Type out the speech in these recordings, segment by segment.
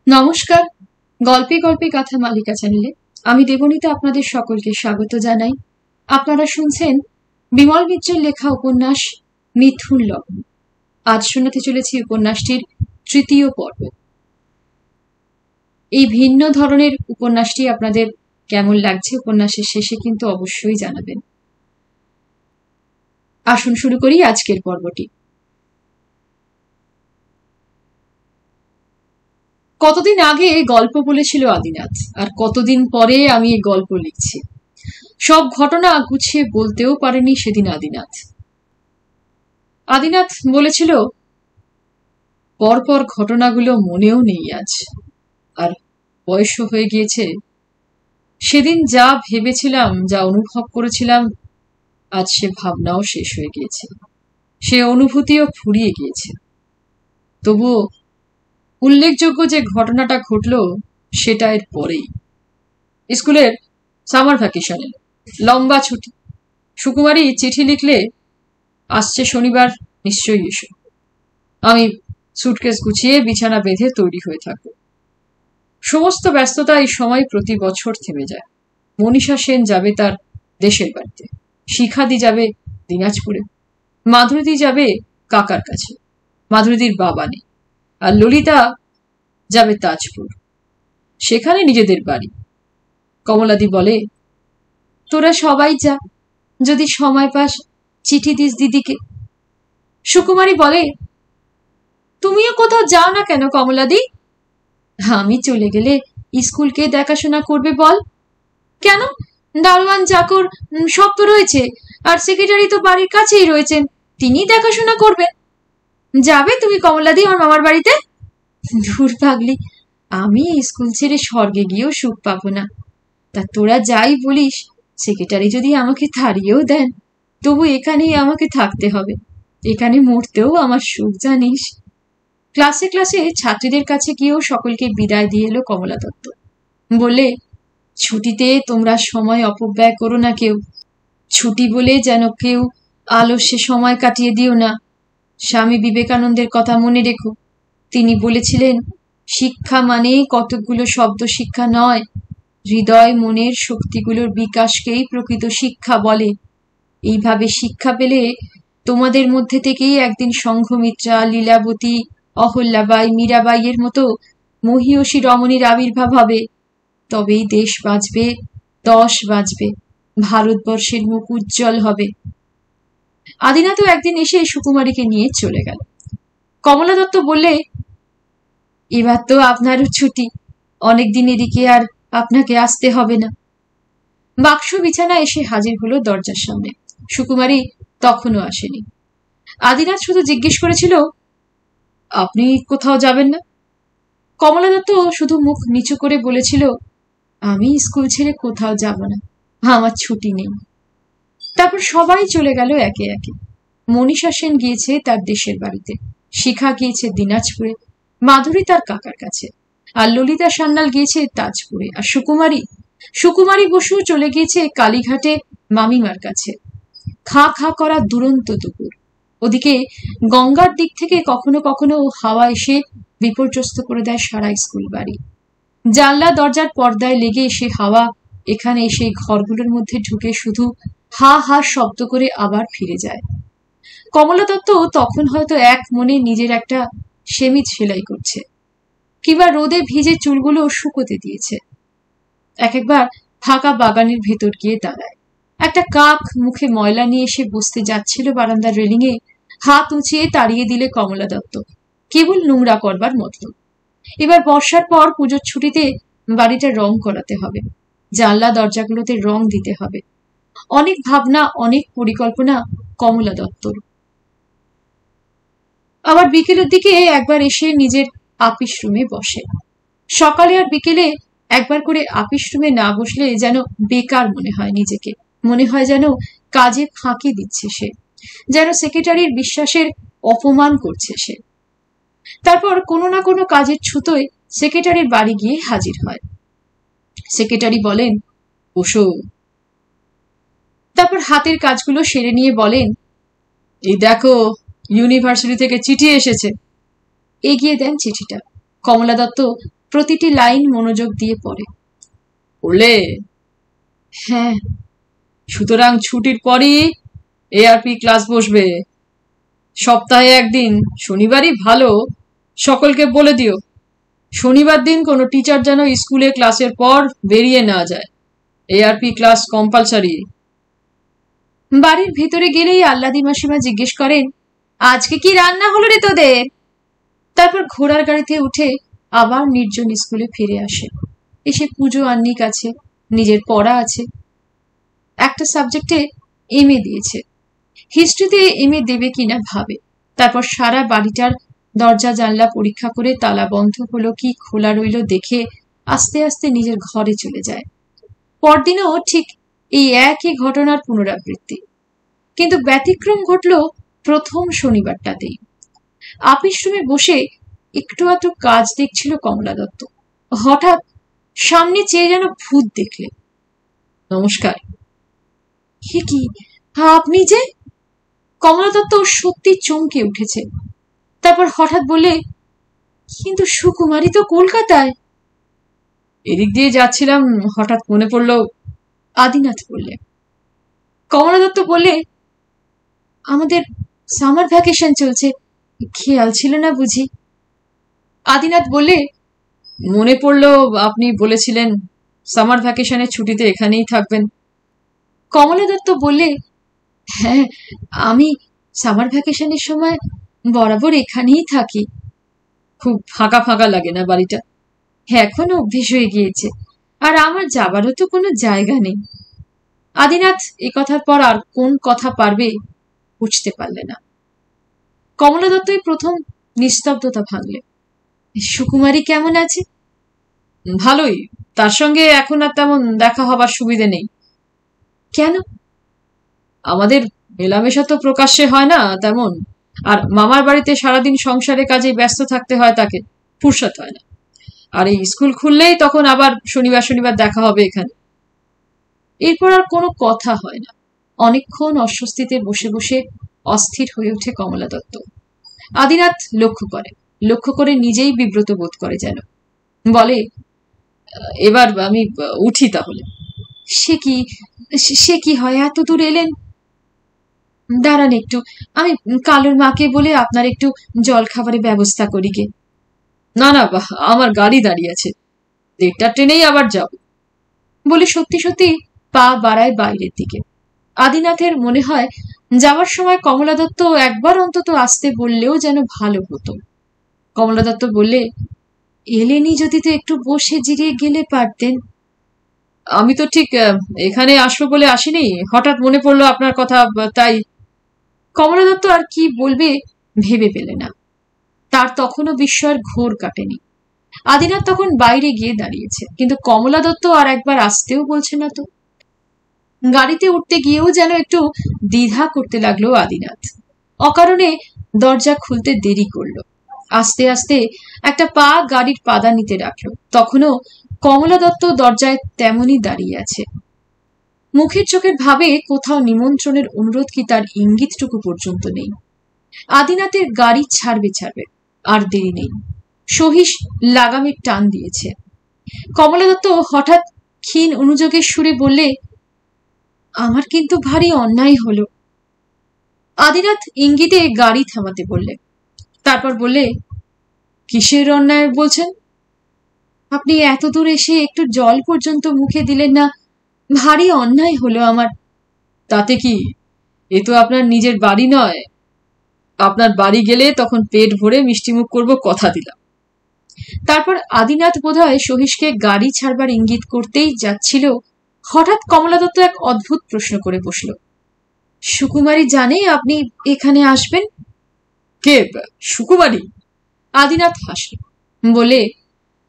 নমস্কার। গল্পে গল্পে কথা মালিকা চ্যানেলে আমি দেবনীতা আপনাদের সকলকে স্বাগত জানাই। আপনারা শুনছেন বিমল মিত্রের লেখা উপন্যাস মিথুন লগ্ন। আজ শোনাতে চলেছি উপন্যাসটির তৃতীয় পর্ব। এই ভিন্ন ধরনের উপন্যাসটি আপনাদের কেমন লাগছে উপন্যাসের শেষে কিন্তু অবশ্যই জানাবেন। আসুন শুরু করি আজকের পর্বটি। কতদিন আগে গল্প বলেছিল আদিনাথ, আর কতদিন পরে আমি এই গল্প লিখছি। সব ঘটনা গুছিয়ে বলতেও পারেনি সেদিন আদিনাথ। আদিনাথ বলেছিল পরপর ঘটনাগুলো মনেও নেই আজ, আর বয়সও হয়ে গিয়েছে। সেদিন যা ভেবেছিলাম, যা অনুভব করেছিলাম, আজ সে ভাবনাও শেষ হয়ে গিয়েছে, সে অনুভূতিও ফুরিয়ে গিয়েছে। তবুও উল্লেখযোগ্য যে ঘটনাটা ঘটল সেটা এর পরেই। স্কুলের সামার ভ্যাকেশনে লম্বা ছুটি। সুকুমারী চিঠি লিখলে আসছে শনিবার, নিশ্চয়ই এসো। আমি সুটকেস গুছিয়ে বিছানা বেঁধে তৈরি হয়ে থাকবো। সমস্ত ব্যস্ততা এই সময় প্রতি বছর থেমে যায়। মনীষা সেন যাবে তার দেশের বাড়িতে, শিখাদি যাবে দিনাজপুরে, মাধুরীদি যাবে কাকার কাছে, মাধুরীদির বাবা নেই, আর ললিতা যাবে তাজপুর, সেখানে নিজেদের বাড়ি। কমলাদি বলে, তোরা সবাই যা, যদি সময় পাস চিঠি দিস দিদিকে। সুকুমারী বলে, তুমিও কোথাও যাও না কেন কমলাদি? আমি চলে গেলে স্কুল কে দেখাশোনা করবে বল? কেন, দারোয়ান চাকর সব তো রয়েছে, আর সেক্রেটারি তো বাড়ির কাছেই রয়েছেন, তিনি দেখাশোনা করবেন। যাবে তুমি কমলাদি আমার মামার বাড়িতে? দূর পাগলি, আমি স্কুল ছেড়ে স্বর্গে গিয়েও সুখ পাবো না। তা তোরা যাই বলিস, সেক্রেটারি যদি আমাকে তাড়িয়েও দেন, তবু এখানেই আমাকে থাকতে হবে। এখানে মরতেও আমার সুখ, জানিস। ক্লাসে ক্লাসে ছাত্রীদের কাছে গিয়েও সকলকে বিদায় দিয়ে এলো কমলা দত্ত। বলে, ছুটিতে তোমরা সময় অপব্যয় করো না কেউ। ছুটি বলে যেন কেউ আলস্যে সময় কাটিয়ে দিও না। স্বামী বিবেকানন্দের কথা মনে রেখো। তিনি বলেছিলেন, শিক্ষা মানে কতকগুলো শব্দ শিক্ষা নয়, হৃদয় মনের শক্তিগুলোর বিকাশকেই প্রকৃত শিক্ষা বলে। এইভাবে শিক্ষা পেলে তোমাদের মধ্যে থেকেই একদিন সংঘমিত্রা, লীলাবতী, অহল্যাবাই, মীরাবাইয়ের মতো মহীয়সী রমণীর আবির্ভাব হবে। তবেই দেশ বাঁচবে, দশ বাঁচবে, ভারতবর্ষের মুখ উজ্জ্বল হবে। আদিনাথও একদিন এসে সুকুমারীকে নিয়ে চলে গেল। কমলা দত্ত বললে, এবার তো আপনারও ছুটি, অনেকদিন এদিকে আর আপনাকে আসতে হবে না। বাক্স বিছানা এসে হাজির হলো দরজার সামনে। সুকুমারী তখনও আসেনি। আদিনাথ শুধু জিজ্ঞেস করেছিল, আপনি কোথাও যাবেন না? কমলা দত্ত শুধু মুখ নিচু করে বলেছিল, আমি স্কুল ছেড়ে কোথাও যাব না, আমার ছুটি নেই। তারপর সবাই চলে গেল একে একে। মনীষা সেন গিয়েছে তার দেশের বাড়িতে, শিখা গিয়েছে দিনাজপুরে, মাধুরী তার কাকার কাছে, আর ললিতা সান্যাল গিয়েছে তাজপুরে, আর সুকুমারী বসু চলে গিয়েছে কালীঘাটে মামিমার কাছে। খা খা করা দুরন্ত দুপুর। ওদিকে গঙ্গার দিক থেকে কখনো কখনো হাওয়া এসে বিপর্যস্ত করে দেয় সারা স্কুল বাড়ি। জানলা দরজার পর্দায় লেগে এসে হাওয়া এখানে এসে ঘরগুলোর মধ্যে ঢুকে শুধু হা হা শব্দ করে আবার ফিরে যায়। কমলা দত্ত তখন হয়তো এক মনে নিজের একটা সেমিজ সেলাই করছে, কিংবা রোদে ভিজে চুলগুলো শুকোতে দিয়েছে। একবার ফাঁকা বাগানের ভেতর গিয়ে দাঁড়ায়। একটা কাক মুখে ময়লা নিয়ে এসে বসতে যাচ্ছিল বারান্দার রেলিংয়ে, হাত উঁচিয়ে তাড়িয়ে দিলে কমলা দত্ত, কেবল নোংরা করবার মতলব। এবার বর্ষার পর পুজোর ছুটিতে বাড়িটা রং করাতে হবে, জানলা দরজাগুলোতে রং দিতে হবে। অনেক ভাবনা, অনেক পরিকল্পনা কমলা দত্তর। আবার বিকেলের দিকে একবার এসে নিজের আপিস রুমে বসে। সকালে আর বিকেলে একবার করে আপিস রুমে না বসলে যেন বেকার মনে হয় নিজেকে, মনে হয় যেন কাজে ফাঁকি দিচ্ছে সে, যেন সেক্রেটারির বিশ্বাসের অপমান করছে সে। তারপর কোনো না কোনো কাজের ছুতোয় সেক্রেটারির বাড়ি গিয়ে হাজির হয়। সেক্রেটারি বলেন, বসো। তারপর হাতের কাজগুলো সেরে নিয়ে বলেন, এই দেখো, ইউনিভার্সিটি থেকে চিঠি এসেছে। এগিয়ে দেন চিঠিটা। কমলা দত্ত প্রতিটি লাইন মনোযোগ দিয়ে পড়ে। পড়লে? হ্যাঁ। সুতরাং ছুটির পরই এআরপি ক্লাস বসবে। সপ্তাহে একদিন, শনিবারই ভালো। সকলকে বলে দিও শনিবার দিন কোনো টিচার যেন স্কুলে ক্লাসের পর বেরিয়ে না যায়। ARP class compulsory. বাড়ির ভেতরে গেলেই আল্লাদি মাসিমা জিজ্ঞেস করেন, আজকে কি রান্না হলো রে তোদের? তারপর ঘোড়ার গাড়িতে উঠে আবার নির্জন স্কুলে ফিরে আসে। এসে পুজো আহ্নিক আছে, নিজের পড়া আছে। একটা সাবজেক্টে এমএ দিয়েছে, হিস্ট্রিতে এমএ দেবে কিনা ভাবে। তারপর সারা বাড়িটার দরজা জানলা পরীক্ষা করে তালা বন্ধ হলো কি খোলা রইল দেখে আস্তে আস্তে নিজের ঘরে চলে যায়। পরদিনও ঠিক এই একই ঘটনার পুনরাবৃত্তি, কিন্তু ব্যতিক্রম ঘটল প্রথম শনিবারটাতেই। আপিস রুমে বসে একটু আধটু কাজ দেখছিল কমলা দত্ত। হঠাৎ সামনে চেয়ে যেন ভূত দেখলে। নমস্কার। হে কি, আপনি যে? কমলা দত্ত সত্যি চমকে উঠেছে। তারপর হঠাৎ বলে, কিন্তু সুকুমারী তো কলকাতায়। এদিক দিয়ে যাচ্ছিলাম, হঠাৎ মনে পড়ল। আদিনাথ বললে। কমলা দত্ত বললে, আমাদের সামার ভ্যাকেশন চলছে, খেয়াল ছিল না বুঝি? আদিনাথ বললে, মনে পড়ল আপনি বলেছিলেন সামার ভ্যাকেশনের ছুটিতে এখানেই থাকবেন। কমলা দত্ত বললে, হ্যাঁ, আমি সামার ভ্যাকেশনের সময় বরাবর এখানেই থাকি। খুব ফাঁকা ফাঁকা লাগে না বাড়িটা? এখনো অভ্যেস হয়ে গিয়েছে, আর আমার যাবারও তো কোনো জায়গা নেই। আদিনাথ এ কথার পর আর কোন কথা পারবে বুঝতে পারলে না। কমলা দত্তই প্রথম নিস্তব্ধতা ভাঙলে। সুকুমারী কেমন আছে? ভালোই, তার সঙ্গে এখন আর তেমন দেখা হবার সুবিধে নেই। কেন? আমাদের মেলামেশা তো প্রকাশ্যে হয় না তেমন, আর মামার বাড়িতে সারাদিন সংসারে কাজে ব্যস্ত থাকতে হয় তাকে, ফুরসত হয় না। আর এই স্কুল খুললেই তখন আবার শনিবার শনিবার দেখা হবে এখানে। এরপর আর কোনো কথা হয় না। অনেকক্ষণ অস্বস্তিতে বসে বসে অস্থির হয়ে ওঠে কমলা দত্ত। আদিনাথ লক্ষ্য করে নিজেই বিব্রত বোধ করে যেন। বলে, এবার আমি উঠি তাহলে। সে কি হয়, এত দূর এলেন? দাঁড়ান একটু, আমি কালুর মাকে বলে আপনার একটু জল খাবারের ব্যবস্থা করি গে। না না, আমার গাড়ি দাঁড়িয়ে আছে, 1:30টার ট্রেনেই আবার যাব। বলে সত্যি সত্যি পা বাড়ায় বাইরের দিকে। আদিনাথের মনে হয় যাওয়ার সময় কমলা দত্ত একবার অন্তত আসতে বললেও যেন ভালো হতো। কমলা দত্ত বললে, এলেনি যদি তো একটু বসে জিরিয়ে গেলে পারতেন। আমি তো ঠিক এখানে আসবো বলে আসিনি, হঠাৎ মনে পড়লো আপনার কথা, তাই। কমলা দত্ত আর কি বলবে ভেবে পেলে না। তার তখনও বিস্ময়ের ঘোর কাটেনি। আদিনাথ তখন বাইরে গিয়ে দাঁড়িয়েছে, কিন্তু কমলা দত্ত আর একবার আসতেও বলছে না তো। গাড়িতে উঠতে গিয়েও যেন একটু দ্বিধা করতে লাগলো আদিনাথ। অকারণে দরজা খুলতে দেরি করলো। আস্তে আস্তে একটা পা গাড়ির পাদানিতে রাখলো। তখনও কমলা দত্ত দরজায় তেমনই দাঁড়িয়ে আছে। মুখের চোখের ভাবে কোথাও নিমন্ত্রণের অনুরোধ কি তার ইঙ্গিতটুকু পর্যন্ত নেই। আদিনাথের গাড়ি ছাড়বে, আর দেরি নেই। সহিস লাগামের টান দিয়েছে। কমলা দত্ত হঠাৎ ক্ষীণ অনুযোগের সুরে বললে, আমার কিন্তু ভারী অন্যায় হলো। আদিনাথ ইঙ্গিতে গাড়ি থামাতে বললে। তারপর বললে, কিসের অন্যায় বলছেন? আপনি এত দূর এসে একটু জল পর্যন্ত মুখে দিলেন না, ভারী অন্যায় হলো আমার। তাতে কি, এ তো আপনার নিজের বাড়ি নয়। আপনার বাড়ি গেলে তখন পেট ভরে মিষ্টিমুখ করব, কথা দিলাম। তারপর আদিনাথ বোধহয় সহিসকে গাড়ি ছাড়বার ইঙ্গিত করতেই যাচ্ছিল, হঠাৎ কমলা দত্ত এক অদ্ভুত প্রশ্ন করে বসল। সুকুমারী জানে আপনি এখানে আসবেন? কে সুকুমারী? আদিনাথ হাসল, বলে,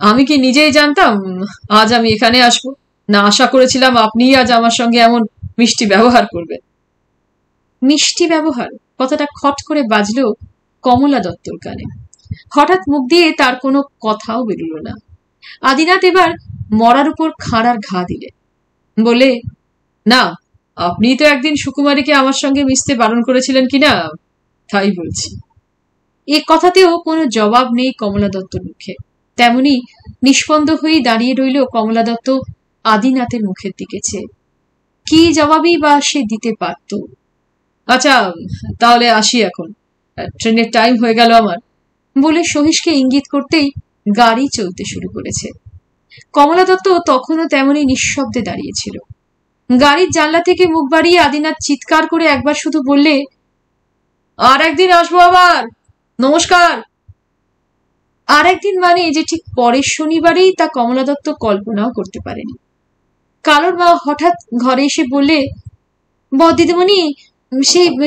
আমি কি নিজেই জানতাম আজ আমি এখানে আসবো? না আশা করেছিলাম আপনিই আজ আমার সঙ্গে এমন মিষ্টি ব্যবহার করবেন। মিষ্টি ব্যবহার কথাটা খট করে বাজল কমলা দত্তর কানে। হঠাৎ মুখ দিয়ে তার কোনো কথাও বেরোল না। আদিনাথ এবার মরার উপর খাঁড়ার ঘা দিলে। বলে, না, আপনি তো একদিন সুকুমারীকে আমার সঙ্গে মিশতে বারণ করেছিলেন কিনা, তাই বলছি। এ কথাতেও কোনো জবাব নেই কমলা দত্তর মুখে। তেমনি নিষ্পন্দ হয়ে দাঁড়িয়ে রইল কমলা দত্ত আদিনাথের মুখের দিকে চেয়ে। কি জবাবই বা সে দিতে পারত? আচ্ছা, তাহলে আসি এখন, ট্রেনের টাইম হয়ে গেল আমার, বলে সহিশকে ইঙ্গিত করতেই গাড়ি চলতে শুরু করেছে। কমলা দত্ত তখনও তেমনি নিঃশব্দে দাঁড়িয়েছিল। গাড়ির জানলা থেকে মুখ বাড়িয়ে আদিনাথ চিৎকার করে একবার শুধু বললে, আর একদিন আসবো আবার, নমস্কার। আর একদিন মানে যে ঠিক পরের শনিবারেই তা কমলা দত্ত কল্পনাও করতে পারেনি। কালোর মা হঠাৎ ঘরে এসে বললে, দিদিমণি,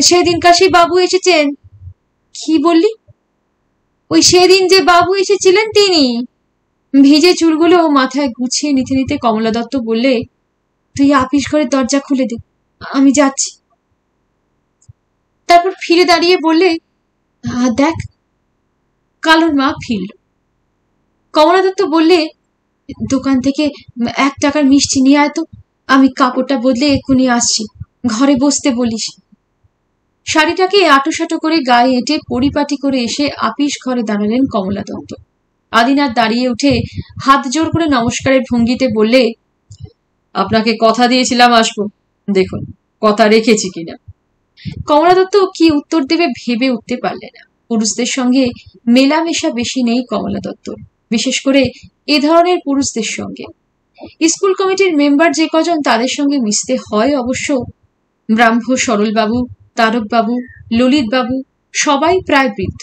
সেদিনকার সেই বাবু এসেছেন। কি বললি? ওই সেদিন যে বাবু এসেছিলেন তিনি। ভিজে চুলগুলো মাথায় গুছিয়ে নিতে নিতে কমলা দত্ত বললে, তুই আপিস ঘরের দরজা খুলে দে, আমি যাচ্ছি। তারপর ফিরে দাঁড়িয়ে বললে, দেখ। কালোর মা ফিরল। কমলা দত্ত বললে, দোকান থেকে 1 টাকার মিষ্টি নিয়ে আয় তো, আমি কাপড়টা বদলে এক্ষুনি আসছি, ঘরে বসতে বলিস। শাড়িটাকে আটোসাটো করে গায়ে এঁটে পরিপাটি করে এসে আপিস ঘরে দাঁড়ালেন কমলা দত্ত। আদিনাথ দাঁড়িয়ে উঠে হাত জোর করে নমস্কারের ভঙ্গিতে বললে, আপনাকে কথা দিয়েছিলাম আসবো, দেখুন কথা রেখেছি কিনা। কমলা দত্ত কি উত্তর দেবে ভেবে উঠতে পারলে না। পুরুষদের সঙ্গে মেলামেশা বেশি নেই কমলা দত্তর, বিশেষ করে এ ধরনের পুরুষদের সঙ্গে। স্কুল কমিটির মেম্বার যে কজন তাদের সঙ্গে মিশতে হয় অবশ্য, ব্রাহ্ম সরলবাবু, তারকবাবু, ললিতবাবু সবাই প্রায় বৃদ্ধ,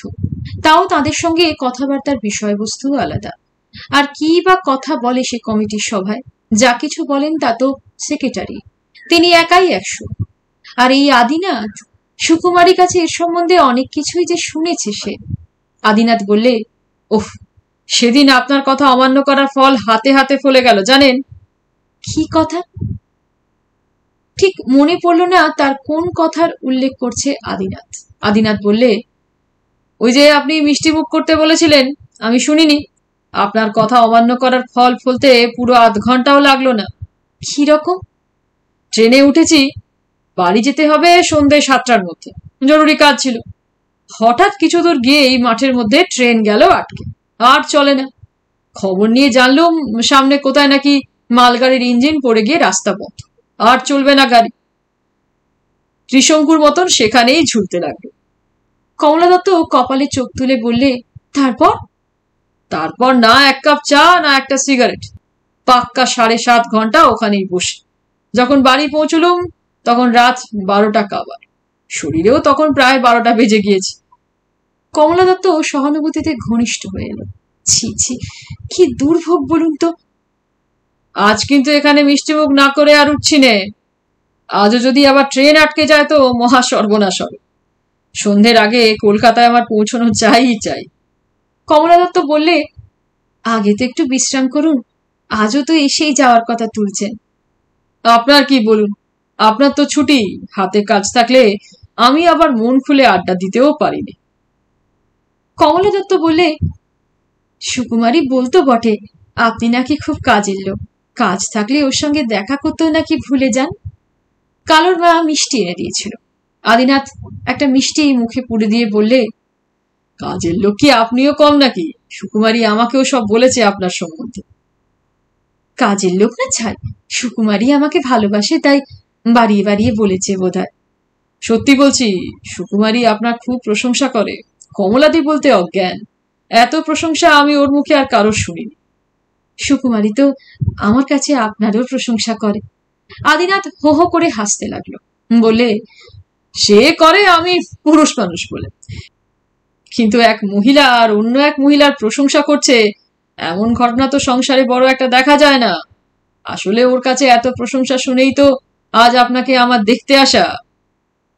তাও তাদের সঙ্গে কথাবার্তার বিষয়বস্তু আলাদা। আর কি বা কথা বলে সে কমিটির সভায়? যা কিছু বলেন তা তো সেক্রেটারি, তিনি একাই 100। আর এই আদিনাথ, সুকুমারীর কাছে এর সম্বন্ধে অনেক কিছুই যে শুনেছে সে। আদিনাথ বললে, ওহ, সেদিন আপনার কথা অমান্য করার ফল হাতে হাতে ফলে গেল জানেন। কি কথা? ঠিক মনে পড়ল না তার কোন কথার উল্লেখ করছে আদিনাথ। আদিনাথ বললে, ওই যে আপনি মিষ্টি মুখ করতে বলেছিলেন, আমি শুনিনি। আপনার কথা অমান্য করার ফল ফলতে পুরো আধ ঘন্টাও লাগলো না। কি রকম? ট্রেনে উঠেছি, বাড়ি যেতে হবে সন্ধ্যে 7টার মধ্যে, জরুরি কাজ ছিল। হঠাৎ কিছু দূর গিয়েই মাঠের মধ্যে ট্রেন গেল আটকে, আর চলে না। খবর নিয়ে জানলুম সামনে কোথায় নাকি মালগাড়ির ইঞ্জিন পড়ে গিয়ে রাস্তা বন্ধ, আর চলবে না গাড়ি। ত্রিশঙ্কুর মতন সেখানেই ঝুলতে লাগলো। কমলা দত্ত কপালে চোখ তুলে বললে, তারপর? তারপর না 1 কাপ চা, না একটা সিগারেট, পাক্কা 7.5 ঘন্টা ওখানেই বসে। যখন বাড়ি পৌঁছলুম তখন রাত 12টা কাবার, শরীরেও তখন প্রায় 12টা বেজে গিয়েছে। কমলা দত্ত সহানুভূতিতে ঘনিষ্ঠ হয়ে এলো। ছি ছি, কি দুর্ভোগ বলুন তো। আজ কিন্তু এখানে মিষ্টিমুখ না করে আর উঠছি নে। আজও যদি আবার ট্রেন আটকে যায় তো মহা সর্বনাশ হবে। সন্ধ্যের আগে কলকাতায় আমার পৌঁছানো চাই। কমলা দত্ত বললে, আগে তো একটু বিশ্রাম করুন, আজও তো এসেই যাওয়ার কথা তুলছেন। আপনার কি বলুন, আপনার তো ছুটি, হাতে কাজ থাকলে আমি আবার মন খুলে আড্ডা দিতেও পারিনি। কমলা দত্ত বললে, সুকুমারী বলতো বটে আপনি নাকি খুব কাজের লোক, কাজ থাকলে ওর সঙ্গে দেখা করতেও নাকি ভুলে যান। কালোর মা মিষ্টি এনে দিয়েছিল। আদিনাথ একটা মিষ্টি মুখে পুড়ে দিয়ে বললে, কাজের লোক কি আপনিও কম নাকি? সুকুমারী আমাকেও সব বলেছে আপনার সম্বন্ধে। কাজের লোক না ছাই, সুকুমারী আমাকে ভালোবাসে তাই বাড়িয়ে বাড়িয়ে বলেছে বোধহয়। সত্যি বলছি, সুকুমারী আপনার খুব প্রশংসা করে। কমলাদি বলতে অজ্ঞান, এত প্রশংসা আমি ওর মুখে আর কারোর শুনিনি। সুকুমারী তো আমার কাছে আপনারও প্রশংসা করে। আদিনাথ হো হো করে হাসতে লাগলো। বলে, সে করে আমি পুরুষ মানুষ বলে, কিন্তু এক মহিলা আর অন্য এক মহিলার প্রশংসা করছে এমন ঘটনা তো সংসারে বড় একটা দেখা যায় না। আসলে ওর কাছে এত প্রশংসা শুনেই তো আজ আপনাকে আমার দেখতে আসা।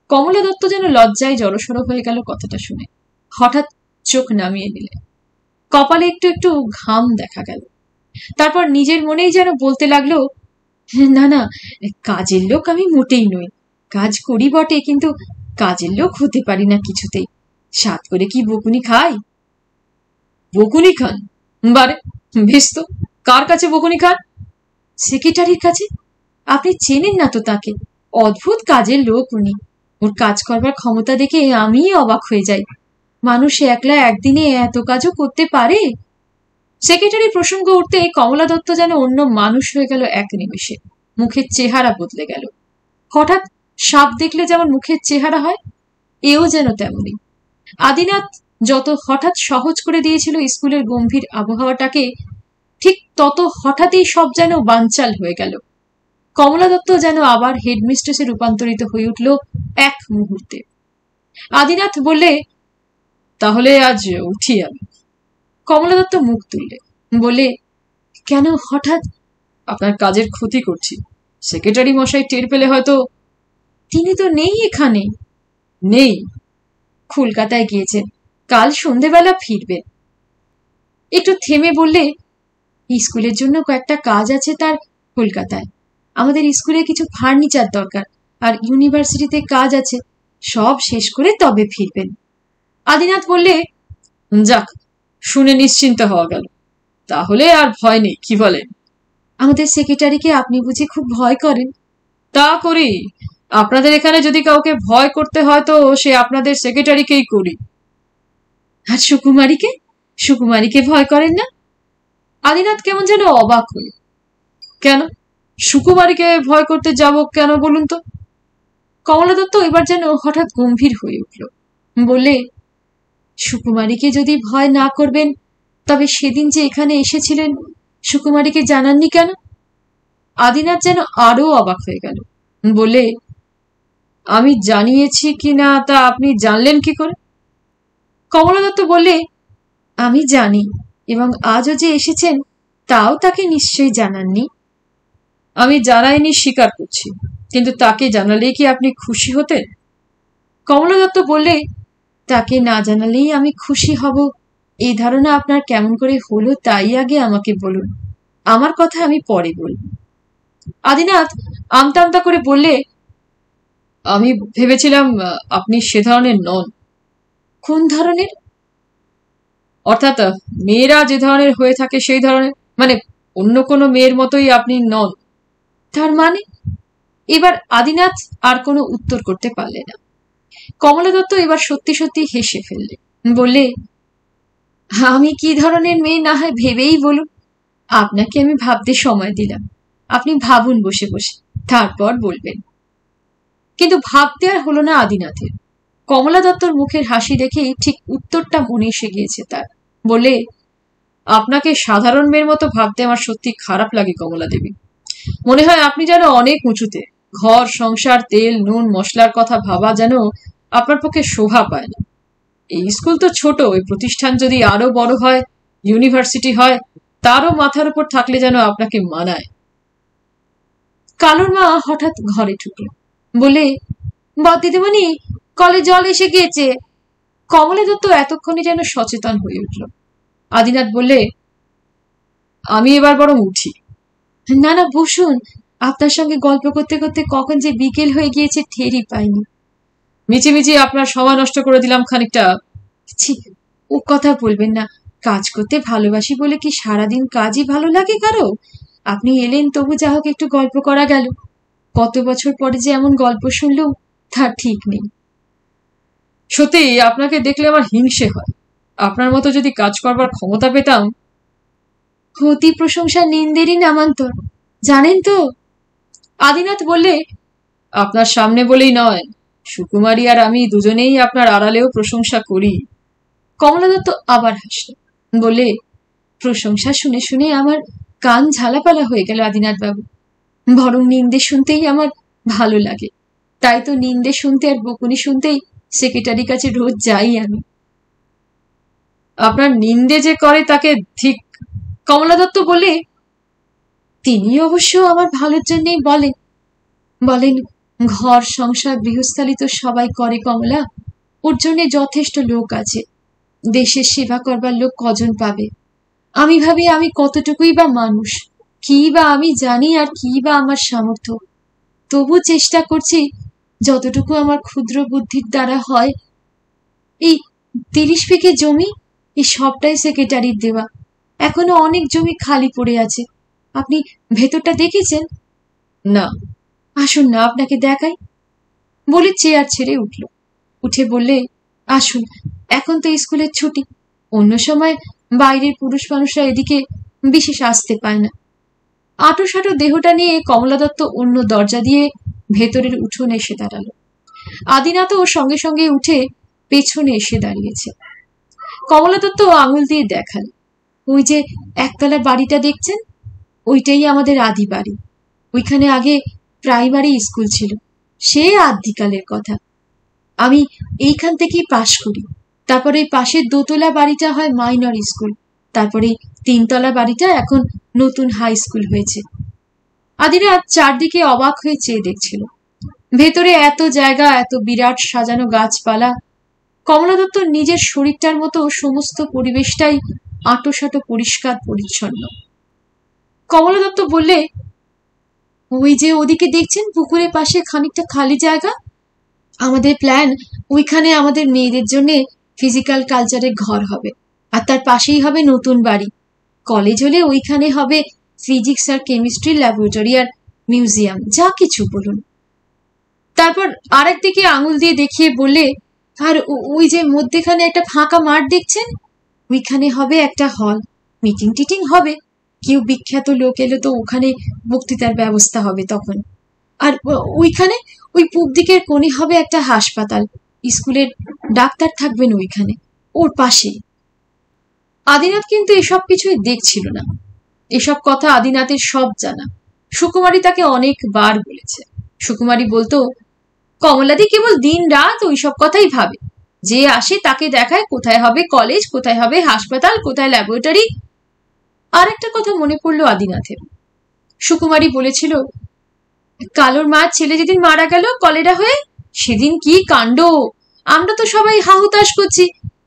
কমলা দত্ত যেন লজ্জায় জড়সড় হয়ে গেল কথাটা শুনে। হঠাৎ চোখ নামিয়ে নিলে, কপালে একটু একটু ঘাম দেখা গেল। তারপর নিজের মনেই যেন বলতে লাগলো, না না, কাজের লোক আমি মোটেই নই। কাজ করি বটে, কিন্তু কাজের লোক হতে পারি না কিছুতেই। সাত করে কি বকুনি খাই? বকুনি খান? বারে বেশ তো, কার কাছে বকুনি খান? সেক্রেটারির কাছে। আপনি চেনেন না তো তাকে, অদ্ভুত কাজের লোক উনি। ওর কাজ করবার ক্ষমতা দেখে আমি অবাক হয়ে যাই। মানুষ একলা একদিনে এত কাজও করতে পারে। সেক্রেটারি প্রসঙ্গ উঠতে কমলা দত্ত যেন অন্য মানুষ হয়ে গেল এক নিমেষে। মুখের চেহারা বদলে গেল। হঠাৎ সাপ দেখলে যেমন মুখের চেহারা হয়, এও যেন তেমনি। আদিনাথ যত হঠাৎ সহজ করে দিয়েছিল স্কুলের গম্ভীর আবহাওয়াটাকে, ঠিক তত হঠাৎই সব যেন বানচাল হয়ে গেল। কমলা দত্ত যেন আবার হেডমিস্ট্রেসে রূপান্তরিত হয়ে উঠল এক মুহূর্তে। আদিনাথ বললে, তাহলে আজ উঠি আমি। কমলা দত্ত মুখ তুললে, বলে, কেন হঠাৎ? আপনার কাজের ক্ষতি করছি। সেক্রেটারি মশাই টের পেলে হয়তো। তিনি তো নেই এখানে। নেই? কলকাতায় গিয়েছেন, কাল সন্ধেবেলা ফিরবেন। একটু থেমে বললে, স্কুলের জন্য কয়েকটা কাজ আছে তার কলকাতায়। আমাদের স্কুলে কিছু ফার্নিচার দরকার, আর ইউনিভার্সিটিতে কাজ আছে। সব শেষ করে তবে ফিরবেন। আদিনাথ বললে, যাক, শুনে নিশ্চিন্ত হওয়া গেল। তাহলে আর ভয় নেই, কি বলেন? আমাদের সেক্রেটারিকে আপনি বুঝি খুব ভয় করেন? তা করি। আপনাদের এখানে যদি কাউকে ভয় করতে হয় তো সে আপনাদের সেক্রেটারিকেই করি। আর সুকুমারীকে? সুকুমারীকে ভয় করেন না? আদিনাথ কেমন যেন অবাক হল। কেন সুকুমারীকে ভয় করতে যাব কেন বলুন তো? কমলা দত্ত এবার যেন হঠাৎ গম্ভীর হয়ে উঠল। বললে, সুকুমারীকে যদি ভয় না করবেন, তবে সেদিন যে এখানে এসেছিলেন সুকুমারীকে জানাননি কেন? আদিনাথ যেন আরো অবাক হয়ে গেল। বলে, আমি জানিয়েছি কিনা তা আপনি জানলেন কি করে? কমলা দত্ত বললে, আমি জানি, এবং আজও যে এসেছেন তাও তাকে নিশ্চয়ই জানাননি। আমি জানাইনি স্বীকার করছি, কিন্তু তাকে জানালেই কি আপনি খুশি হতেন? কমলা দত্ত বললে, তাকে না জানালেই আমি খুশি হব, এই ধারণা আপনার কেমন করে হলো তাই আগে আমাকে বলুন। আমার কথা আমি পরে বলব। আদিনাথ আমতা আমতা করে বললে, আমি ভেবেছিলাম আপনি সে ধরনের নন। কোন ধরনের? অর্থাৎ মেয়েরা যে ধরনের হয়ে থাকে সেই ধরনের, মানে অন্য কোনো মেয়ের মতোই আপনি নন। তার মানে? এবার আদিনাথ আর কোনো উত্তর করতে পারলে না। কমলা দত্ত এবার সত্যি সত্যি হেসে ফেললে। বললে, আমি কি ধরনের মেয়ে না হয় ভেবেই বলুন। আপনাকে আমি ভাবতে সময় দিলাম, আপনি ভাবুন বসে বসে, তারপর বলবেন। কিন্তু ভাবতে আর হলো না আদিনাথের। কমলা দত্তর মুখের হাসি দেখেই ঠিক উত্তরটা মনে এসে গিয়েছে তার। বলে, আপনাকে সাধারণ মেয়ের মতো ভাবতে আমার সত্যি খারাপ লাগে কমলা দেবী। মনে হয় আপনি যেন অনেক উঁচুতে। ঘর সংসার, তেল নুন মশলার কথা ভাবা যেন আপনার পক্ষে শোভা পায় না। এই স্কুল তো ছোট, এই প্রতিষ্ঠান যদি আরো বড় হয়, ইউনিভার্সিটি হয়, তারও মাথার উপর থাকলে যেন আপনাকে মানায়। কালুর মা হঠাৎ ঘরে ঢুকল। বলে, দিদিমণি, কলে জল এসে গিয়েছে। কমলা দত্ত এতক্ষণে যেন সচেতন হয়ে উঠল। আদিনাথ বললে, আমি এবার বরং উঠি। না না, বসুন। আপনার সঙ্গে গল্প করতে করতে কখন যে বিকেল হয়ে গিয়েছে টেরই পাইনি। মিছিমিছি আপনার সময় নষ্ট করে দিলাম খানিকটা। ছি, ও কথা বলবেন না। কাজ করতে ভালোবাসি বলে কি সারাদিন কাজই ভালো লাগে কারো? আপনি এলেন, তবু যা হোক একটু গল্প করা গেল। কত বছর পরে যে এমন গল্প শুনলুম তার ঠিক নেই। সত্যি আপনাকে দেখলে আমার হিংসে হয়। আপনার মতো যদি কাজ করবার ক্ষমতা পেতাম। অতি প্রশংসা নিন্দেরই নামান্তর, জানেন তো? আদিনাথ বললে, আপনার সামনে বলেই নয়, সুকুমারী আর আমি দুজনেই আপনার আড়ালেও প্রশংসা করি। কমলা দত্ত আবার হাসল। বলে, প্রশংসা শুনে শুনে আমার কান ঝালাপালা হয়ে গেল আদিনাথ বাবু। বরং নিন্দে শুনতেই আমার ভালো লাগে। তাই তো নিন্দে শুনতে আর বকুনি শুনতেই সেক্রেটারির কাছে রোজ যাই আমি। আপনার নিন্দে যে করে তাকে ঠিক। কমলা দত্ত বলে, তিনি অবশ্য আমার ভালোর জন্যই বলেন। বলেন, ঘর সংসার গৃহস্থালী তো সবাই করে কমলা, ওর জন্য যথেষ্ট লোক আছে। দেশের সেবা করবার লোক কজন পাবে? আমি ভাবি আমি কতটুকুই বা মানুষ, কি বা আমি জানি, আর কি বা আমার সামর্থ্য। তবু চেষ্টা করছি যতটুকু আমার ক্ষুদ্র বুদ্ধির দ্বারা হয়। এই 30 বিঘে জমি, এই সবটাই সেক্রেটারির দেওয়া। এখনো অনেক জমি খালি পড়ে আছে। আপনি ভেতরটা দেখেছেন? না। আসুন না, আপনাকে দেখাই। বলে চেয়ার ছেড়ে উঠল। উঠে বললে, আসুন, এখন তো স্কুলের ছুটি, অন্য সময় বাইরের পুরুষ মানুষরা এদিকে বিশেষ আসতে পায় না। আঁটোসাঁটো দেহটা নিয়ে কমলা দত্ত অন্য দরজা দিয়ে ভেতরের উঠোনে এসে দাঁড়ালো। আদিনাথও সঙ্গে সঙ্গে উঠে পেছনে এসে দাঁড়িয়েছে। কমলা দত্ত আঙুল দিয়ে দেখাল, ওই যে একতলা বাড়িটা দেখছেন, ওইটাই আমাদের আদি বাড়ি। ওইখানে আগে প্রাইমারি স্কুল ছিল, সে আদিকালের কথা। আমি এইখান থেকেই পাশ করি। তারপরে পাশের দোতলা বাড়িটা হয় মাইনর স্কুল, তারপরে 3তলা বাড়িটা এখন নতুন হাই স্কুল হয়েছে। আদিনাথ চারদিকে অবাক হয়ে চেয়ে দেখছিল। ভেতরে এত জায়গা, এত বিরাট সাজানো গাছপালা। কমলা দত্ত নিজের শরীরটার মতো সমস্ত পরিবেশটাই আঁটোসাঁটো পরিষ্কার পরিচ্ছন্ন। কমলা দত্ত বললে, ওই যে ওদিকে দেখছেন পুকুরের পাশে খানিকটা খালি জায়গা, আমাদের প্ল্যান ওইখানে আমাদের মেয়েদের জন্য ফিজিক্যাল কালচারের ঘর হবে, আর তার পাশেই হবে নতুন বাড়ি। কলেজ হলে ওইখানে হবে ফিজিক্স আর কেমিস্ট্রি ল্যাবরেটরি আর মিউজিয়াম, যা কিছু বলুন। তারপর আরেকদিকে আঙুল দিয়ে দেখিয়ে বললে, আর ওই যে মধ্যেখানে একটা ফাঁকা মাঠ দেখছেন, ওইখানে হবে একটা হল, মিটিং টিটিং হবে, কেউ বিখ্যাত লোক এলে তো ওখানে বক্তৃতার ব্যবস্থা হবে তখন। আর ওইখানে ওই পূব দিকের কোণে হবে একটা হাসপাতাল, স্কুলের ডাক্তার থাকবেন ওইখানে, ওর পাশেই। আদিনাথ কিন্তু এসব কিছুই দেখছিল না। এসব কথা আদিনাথের সব জানা। সুকুমারী তাকে অনেকবার বলেছে। সুকুমারী বলতো, কমলাদি কেবল দিন রাত ওইসব কথাই ভাবে, যে আসে তাকে দেখায় কোথায় হবে কলেজ, কোথায় হবে হাসপাতাল, কোথায় ল্যাবরেটরি। আর একটা কথা মনে পড়লো আদিনাথের। সুকুমারী বলেছিল, কালোর মার ছেলে যেদিন মারা গেল কলেরা হয়ে, সেদিন কি কাণ্ড! আমরা তো সবাই হাহুতাশ করছি,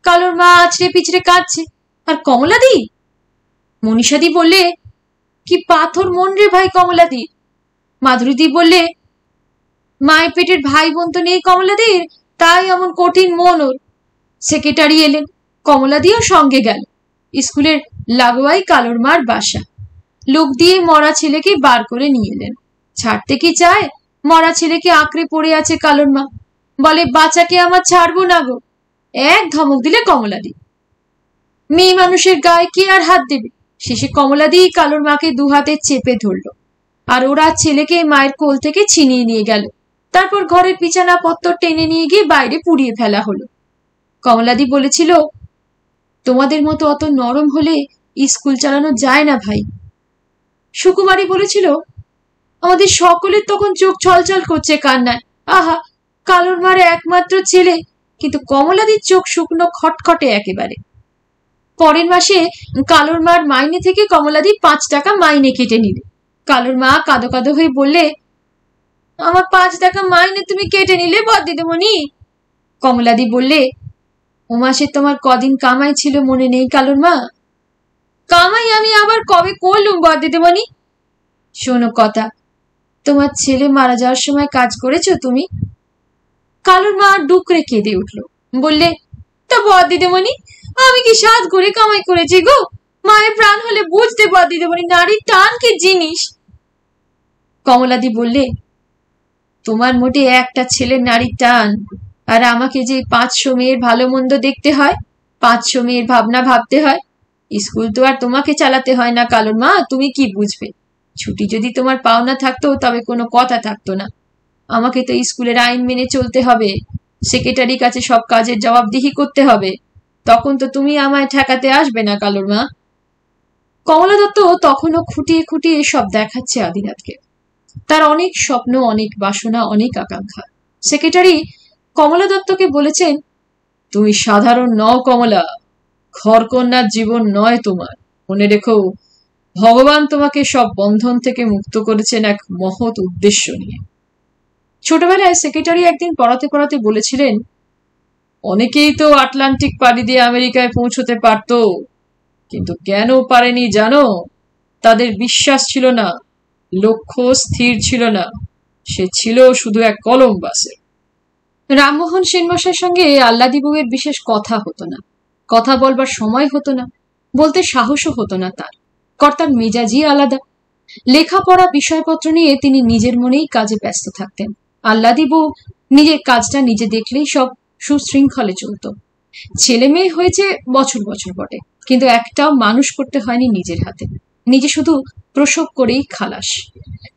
কালোর মা আছড়ে পিছড়ে কাঁদছে, আর কমলাদি? মনীষাদি বললে, কি পাথর মন রে ভাই কমলাদি। মাধুরীদি বললে, মায়ের পেটের ভাই বোন তো নেই কমলাদির, তাই এমন কঠিন মন ওর। সেক্রেটারি এলেন, কমলাদিও সঙ্গে গেল। স্কুলের লাগোয়াই কালোর মার বাসা। লোক দিয়ে মরা ছেলেকে বার করে নিয়ে এলেন। ছাড়তে কি চায়, মরা ছেলেকে আঁকড়ে পড়ে আছে কালোর মা। বলে, বাচ্চাকে আমার ছাড়বো না গো। এক ধমক দিলে কমলাদি। মেয়ে মানুষের গায়ে কে আর হাত দেবে? শেষে কমলাদি কালোর মাকে দুহাতে চেপে ধরল, আর ওরা ছেলেকে মায়ের কোল থেকে ছিনিয়ে নিয়ে গেল। তারপর ঘরের বিছানা পত্তর টেনে নিয়ে গিয়ে বাইরে পুড়িয়ে ফেলা হলো। কমলাদি বলেছিল, তোমাদের মতো অত নরম হলে স্কুল চালানো যায় না ভাই। সুকুমারী বলেছিল, আমাদের সকলের তখন চোখ ছলছল করছে কান্নায়। আহা, কালোর মার একমাত্র ছেলে, কিন্তু কমলাদির চোখ শুকনো খটখটে একেবারে। পরের মাসে কালোর মার মাইনে থেকে কমলাদি 5 টাকা মাইনে কেটে নিলে। কালোর মা কাঁদো কাঁদো হয়ে বললে, আমার 5 টাকা মাইনে তুমি কেটে নিলে বদ্দিদিমণি। কমলাদি বললে, ও মাসে তোমার কদিন কামাই ছিল মনে নেই কালোর মা? কামাই আমি আবার কবে করলুম বদ্দিদিমণি? শোনো কথা, তোমার ছেলে মারা যাওয়ার সময় কাজ করেছো তুমি? কালোর মা ডুকরে কেঁদে উঠল, বললে, তা বদ্দিদিমণি, আমি কি সাত করে কামাই করেছি গো? মায়ের প্রাণ হলে বুঝতে বদ্দিদিমণি নারীর টান কি জিনিস। কমলাদি বললে, তোমার মোটে একটা ছেলের নারীর টান, আর আমাকে যে 500 মেয়ের ভালো মন্দ দেখতে হয়, 500 মেয়ের ভাবনা ভাবতে হয়। স্কুল তো আর তোমাকে চালাতে হয় না কালোর মা, তুমি কি বুঝবে? ছুটি যদি তোমার পাওনা থাকতো তবে কোনো কথা থাকতো না। আমাকে তো স্কুলের আইন মেনে চলতে হবে, সেক্রেটারির কাছে সব কাজের জবাবদিহি করতে হবে। তখন তো তুমি আমায় ঠেকাতে আসবে না কালোর মা। কমলা দত্ত তখনও খুঁটিয়ে খুঁটিয়ে সব দেখাচ্ছে আদিনাথকে। তার অনেক স্বপ্ন, অনেক বাসনা, অনেক আকাঙ্ক্ষা। সেক্রেটারি কমলা দত্তকে বলেছেন, তুমি সাধারণ নও কমলা, ঘরকন্যার জীবন নয় তোমার। মনে রেখো, ভগবান তোমাকে সব বন্ধন থেকে মুক্ত করেছেন এক মহৎ উদ্দেশ্য নিয়ে। ছোটবেলায় সেক্রেটারি একদিন পড়াতে পড়াতে বলেছিলেন, অনেকেই তো আটলান্টিক পাড়ি দিয়ে আমেরিকায় পৌঁছতে পারত, কিন্তু কেন পারেনি জানো? তাদের বিশ্বাস ছিল না, লক্ষ্য স্থির ছিল না, সে ছিল শুধু এক কলম্বাসের। রামমোহন সেনমশাইয়ের সঙ্গে আল্লাদি বউয়ের বিশেষ কথা হতো না, কথা বলবার সময় হতো না, বলতে সাহসও হতো না তার। কর্তার মেজাজই আলাদা। লেখাপড়া বিষয়পত্র নিয়ে তিনি নিজের মনেই কাজে ব্যস্ত থাকতেন। আল্লাদি বউ নিজের কাজটা নিজে দেখলেই সব সুশৃঙ্খলে চলত। ছেলে মেয়ে হয়েছে বছর বছর বটে, কিন্তু একটাও মানুষ করতে হয়নি নিজের হাতে, নিজে শুধু প্রসব করেই খালাস।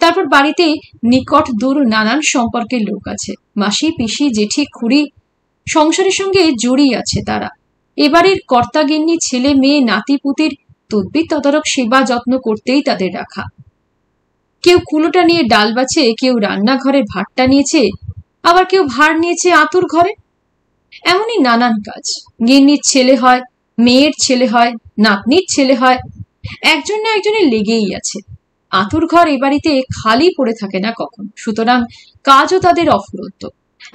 তারপর বাড়িতে নিকট দূর নানান সম্পর্কের লোক আছে, মাসি পিসি জেঠি খুড়ি, সংসারের সঙ্গে জড়িয়ে আছে তারা। এবারের কর্তাগিন্নি ছেলে মেয়ে নাতি পুতির তদ্বির তদারক সেবা যত্ন করতেই তাদের রাখা। কেউ কুলোটা নিয়ে ডাল বাছে, কেউ রান্নাঘরের ভাতটা নিয়েছে, আবার কেউ ভার নিয়েছে আতুর ঘরে। এমনই নানান কাজ। গিন্নির ছেলে হয়, মেয়ের ছেলে হয়, নাতনির ছেলে হয়, একজন না একজনের লেগেই আছে। আতুর ঘর এ বাড়িতে খালি পড়ে থাকে না কখন, সুতরাং কাজও তাদের অফুরন্ত।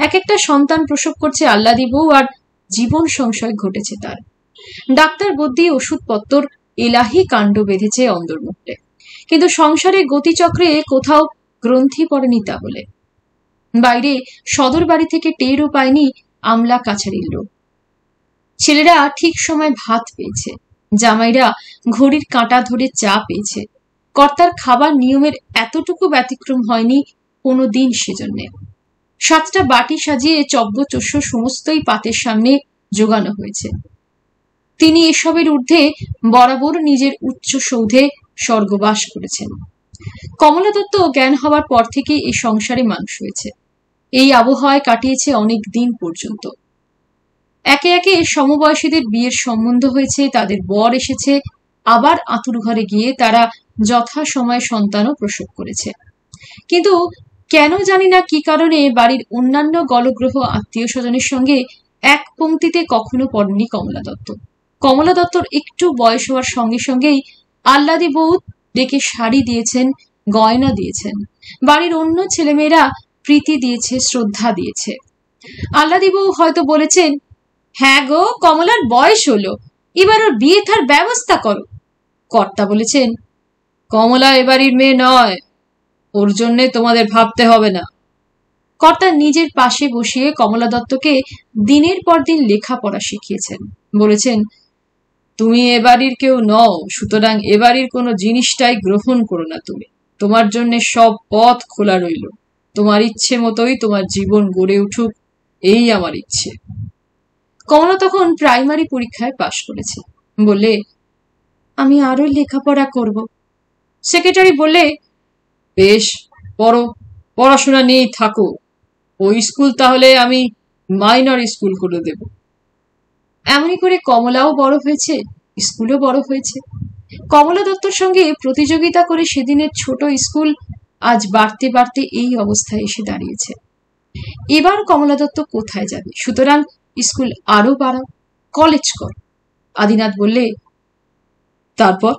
এক একটা সন্তান প্রসব করছে আহ্লাদি বউ, আর জীবন সংশয় ঘটেছে তার। ডাক্তার বদ্যি ওষুধপত্তর এলাহি কাণ্ড বেঁধেছে অন্দরমুখে, কিন্তু সংসারে গতিচক্রে কোথাও গ্রন্থি পড়েনি তা বলে। বাইরে সদর বাড়ি থেকে টেরও পায়নি আমলা কাছারির লোক। ছেলেরা ঠিক সময় ভাত পেয়েছে, জামাইরা ঘড়ির কাঁটা ধরে চা পেয়েছে। কর্তার খাবার নিয়মের এতটুকু ব্যতিক্রম হয়নি কোনো দিন সেজন্যে। 7টা বাটি সাজিয়ে চব্যচস্য সমস্তই পাতের সামনে জোগানো হয়েছে। তিনি এসবের ঊর্ধ্বে বরাবর নিজের উচ্চ সৌধে স্বর্গবাস করেছেন। কমলা দত্ত জ্ঞান হওয়ার পর থেকে এই সংসারে মানুষ হয়েছে, এই আবহাওয়ায় কাটিয়েছে অনেক দিন পর্যন্ত। একে একে সমবয়সীদের বিয়ের সম্বন্ধ হয়েছে, তাদের বর এসেছে, আবার আতুর ঘরে গিয়ে তারা যথা সময়ে সন্তানও প্রসব করেছে। কিন্তু কেন জানি না কি কারণে বাড়ির অন্যান্য গলগ্রহ আত্মীয় স্বজনের সঙ্গে এক পংক্তিতে কখনো পড়েনি কমলা দত্ত। কমলা দত্তর একটু বয়স হওয়ার সঙ্গে সঙ্গেই আহ্লাদি বউ ডেকে শাড়ি দিয়েছেন, গয়না দিয়েছেন। বাড়ির অন্য ছেলেমেয়েরা প্রীতি দিয়েছে, শ্রদ্ধা দিয়েছে। আহ্লাদি বউ হয়তো বলেছেন, হ্যাঁ গো, কমলার বয়স হলো, এবার ওর বিয়ে থার ব্যবস্থা করো। কর্তা বলেছেন, কমলা এবাড়ির মেয়ে নয়, ওর জন্যে তোমাদের ভাবতে হবে না। কর্তা নিজের পাশে বসিয়ে কমলা দত্তকে দিনের পর দিন লেখাপড়া শিখিয়েছেন। বলেছেন, তুমি এবাড়ির কেউ নও, সুতরাং এবাড়ির কোনো জিনিসটাই গ্রহণ করো না তুমি। তোমার জন্য সব পথ খোলা রইল। তোমার ইচ্ছে মতোই তোমার জীবন গড়ে উঠুক, এই আমার ইচ্ছে। কমলা তখন প্রাইমারি পরীক্ষায় পাশ করেছে। বললে, আমি আরো লেখাপড়া করব। সেক্রেটারি বললে, বেশ, পড়ো, পড়াশোনা নিয়েই থাকো। ওই স্কুল তাহলে আমি মাইনর স্কুল করে দেব। এমনই করে কমলাও বড় হয়েছে, স্কুলও বড় হয়েছে। কমলা দত্তর সঙ্গে প্রতিযোগিতা করে সেদিনের ছোট স্কুল আজ বাড়তে বাড়তে এই অবস্থায় এসে দাঁড়িয়েছে। এবার কমলা দত্ত কোথায় যাবে? সুতরাং স্কুল আরো বাড়াও, কলেজ কর। আদিনাথ বললে, তারপর?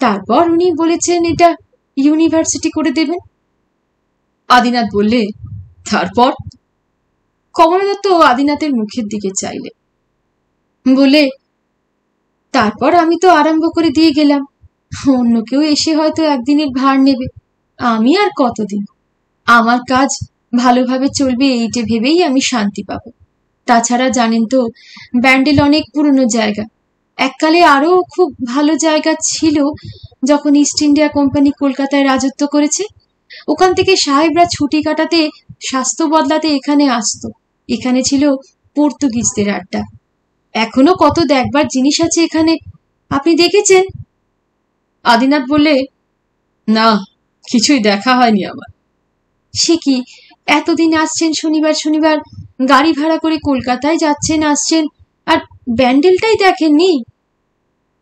তারপর উনি বলেছেন এটা ইউনিভার্সিটি করে দেবেন। আদিনাথ বললে, তারপর? কমলা দত্ত আদিনাথের মুখের দিকে চাইলে, বলে, তারপর আমি তো আরম্ভ করে দিয়ে গেলাম, অন্য কেউ এসে হয়তো একদিনের ভার নেবে, আমি আর কতদিন? আমার কাজ ভালোভাবে চলবে এইটে ভেবেই আমি শান্তি পাবো। তাছাড়া জানেন তো, ব্যান্ডেল অনেক পুরনো জায়গা। এককালে আরো খুব ভালো জায়গা ছিল, যখন ইস্ট ইন্ডিয়া কোম্পানি কলকাতায় রাজত্ব করেছে। ওখান থেকে সাহেবরা ছুটি কাটাতে, স্বাস্থ্য বদলাতে এখানে আসতো। এখানে ছিল পর্তুগিজদের আড্ডা। এখনো কত দেখবার জিনিস আছে এখানে, আপনি দেখেছেন? আদিনাথ বললে, না, কিছুই দেখা হয়নি আমার। সে কি, এতদিন আসছেন শনিবার শনিবার, গাড়ি ভাড়া করে কলকাতায় যাচ্ছেন আসছেন, আর ব্যান্ডেলটাই দেখেননি?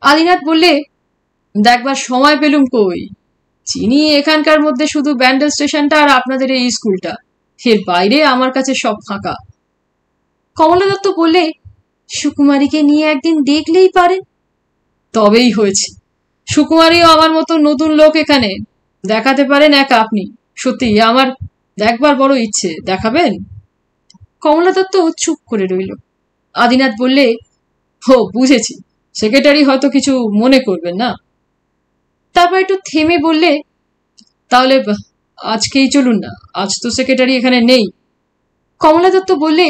আদিনাথ বললে, দেখবার সময় পেলুম কই? চিনি এখানকার মধ্যে শুধু ব্যান্ডেল স্টেশনটা আর আপনাদের এই স্কুলটা, এর বাইরে আমার কাছে সব ফাঁকা। কমলা দত্ত বললে, সুকুমারীকে নিয়ে একদিন দেখলেই পারেন। তবেই হয়েছে, সুকুমারীও আমার মতো নতুন লোক এখানে, দেখাতে পারেন একা আপনি। সত্যি আমার দেখবার বড় ইচ্ছে, দেখাবেন? কমলা দত্ত চুপ করে রইল। আদিনাথ বললে, হো, বুঝেছি, সেক্রেটারি হয়তো কিছু মনে করবেন না। তারপর একটু থেমে বললে, তাহলে আজকেই চলুন না, আজ তো সেক্রেটারি এখানে নেই। কমলা দত্ত বললে,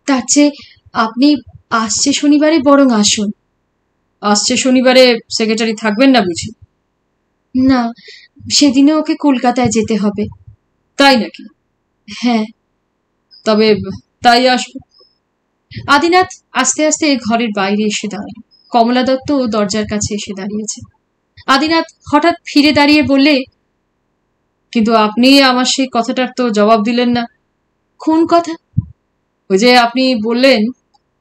তার চেয়ে আপনি আসছে শনিবারে বরং আসুন। আসছে শনিবারে সেক্রেটারি থাকবেন না বুঝি? না, সেদিনে ওকে কলকাতায় যেতে হবে। তাই নাকি? হ্যাঁ। তবে তাই আসবো। আদিনাথ আস্তে আস্তে ঘরের বাইরে এসে দাঁড়াল। কমলা দত্ত দরজার কাছে এসে দাঁড়িয়েছে। আদিনাথ হঠাৎ ফিরে দাঁড়িয়ে বললে, কিন্তু আপনি আমার সেই কথাটার তো জবাব দিলেন না। কোন কথা? ওই যে আপনি বললেন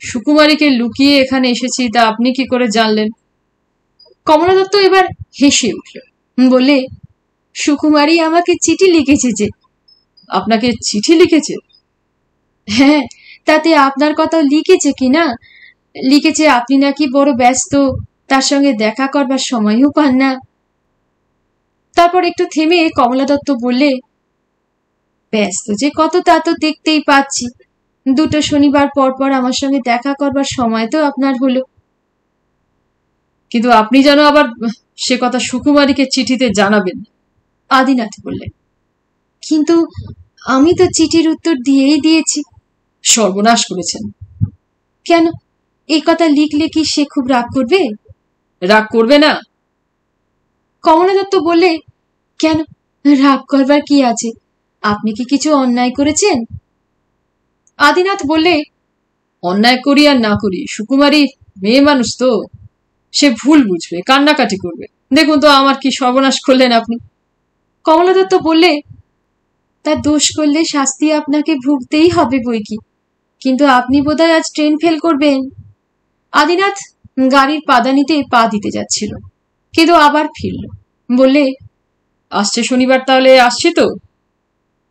সুকুমারীকে লুকিয়ে এখানে এসেছি, তা আপনি কি করে জানলেন? কমলা দত্ত এবার হেসে উঠল, বলে, সুকুমারী আমাকে চিঠি লিখেছে যে। আপনাকে চিঠি লিখেছে? হ্যাঁ, তাতে আপনার কথা লিখেছে কিনা, লিখেছে আপনি নাকি বড় ব্যস্ত, তার সঙ্গে দেখা করবার সময়ও পান না। তারপর একটু থেমে কমলা দত্ত বললে, ব্যস্ত যে কত তা তো দেখতেই পাচ্ছি। দুটো শনিবার পর পর আমার সঙ্গে দেখা করবার সময় তো আপনার হলো। কিন্তু আপনি যেন আবার সে কথা সুকুমারীকে চিঠিতে জানাবেন। আদিনাথ বললেন, কিন্তু আমি তো চিঠির উত্তর দিয়েই দিয়েছি। সর্বনাশ করেছেন। কেন, এই কথা লিখলে কি সে খুব রাগ করবে? রাগ করবে না? কমলা দত্ত বললে, কেন, রাগ করবার কি আছে? আপনি কি কিছু অন্যায় করেছেন? আদিনাথ বললে, অন্যায় করি আর না করি, সুকুমারী মেয়ে মানুষ তো, সে ভুল বুঝবে, কান্নাকাটি করবে। দেখুন তো আমার কি সর্বনাশ করলেন আপনি। কমলা দত্ত বললে, তার দোষ করলে শাস্তি আপনাকে ভুগতেই হবে বই কি, কিন্তু আপনি বোধহয় আজ ট্রেন ফেল করবেন। আদিনাথ গাড়ির পাদানিতে পা দিতে যাচ্ছিল, কিন্তু আবার ফিরল, বললে, আসছে শনিবার তাহলে আসছে তো?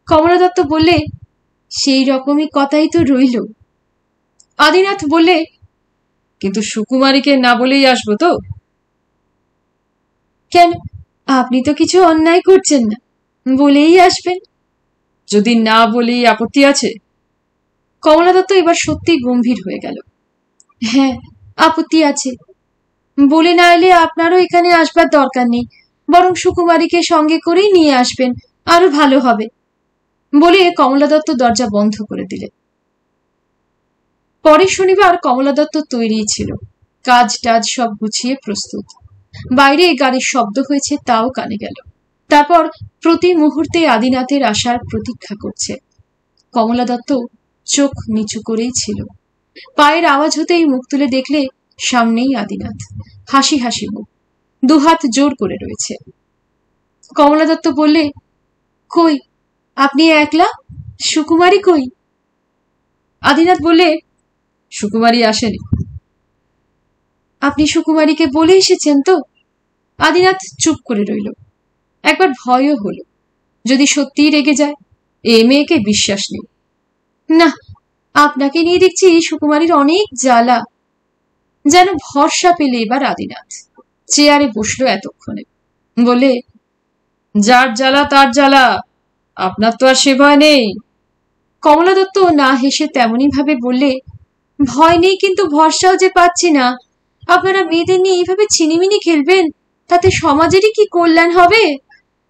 কমলা দত্ত বললে, সেই রকমই কথাই তো রইল। আদিনাথ বললে, কিন্তু সুকুমারীকে না বলেই আসবো তো? কেন, আপনি তো কিছু অন্যায় করছেন না, বলেই আসবেন। যদি না বলি আপত্তি আছে? কমলা দত্ত এবার সত্যি গম্ভীর হয়ে গেল। হ্যাঁ, আপত্তি আছে। বলে না এলে আপনারও এখানে আসবার দরকার নেই, বরং সুকুমারীকে সঙ্গে করেই নিয়ে আসবেন, আরো ভালো হবে। বলে কমলা দত্ত দরজা বন্ধ করে দিলেন। পরের শনিবার কমলা দত্ত তৈরি ছিল, কাজ টাজ সব গুছিয়ে প্রস্তুত। বাইরে গাড়ির শব্দ হয়েছে, তাও কানে গেল। তারপর প্রতি মুহূর্তে আদিনাথের আসার প্রতীক্ষা করছে। কমলা দত্ত চোখ নিচু করেই ছিল। পায়ের আওয়াজ হতেই মুখ তুলে দেখলে সামনেই আদিনাথ, হাসি হাসি মুখ, দুহাত জোর করে রয়েছে। কমলা দত্ত বললে, কই, আপনি একলা? সুকুমারী কই? আদিনাথ বললে, সুকুমারী আসেনি। আপনি সুকুমারীকে বলে এসেছেন তো? আদিনাথ চুপ করে রইল। একবার ভয়ও হলো, যদি সত্যিই রেগে যায়। এ মেয়েকে বিশ্বাস নেই। না, আপনাকে নিয়ে দেখছি সুকুমারীর অনেক জ্বালা। যেন ভরসা পেলে এবার আদিনাথ চেয়ারে বসলো এতক্ষণে, বলে, যার জ্বালা তার জ্বালা, আপনার তো আর সে ভয় নেই। কমলা দত্ত না হেসে তেমনি ভাবে বললে, ভয় নেই, কিন্তু ভরসাও যে পাচ্ছি না। আপনারা মেয়েদের নিয়ে এইভাবে ছিনিমিনি খেলবেন, তাতে সমাজেরই কি কল্যাণ হবে?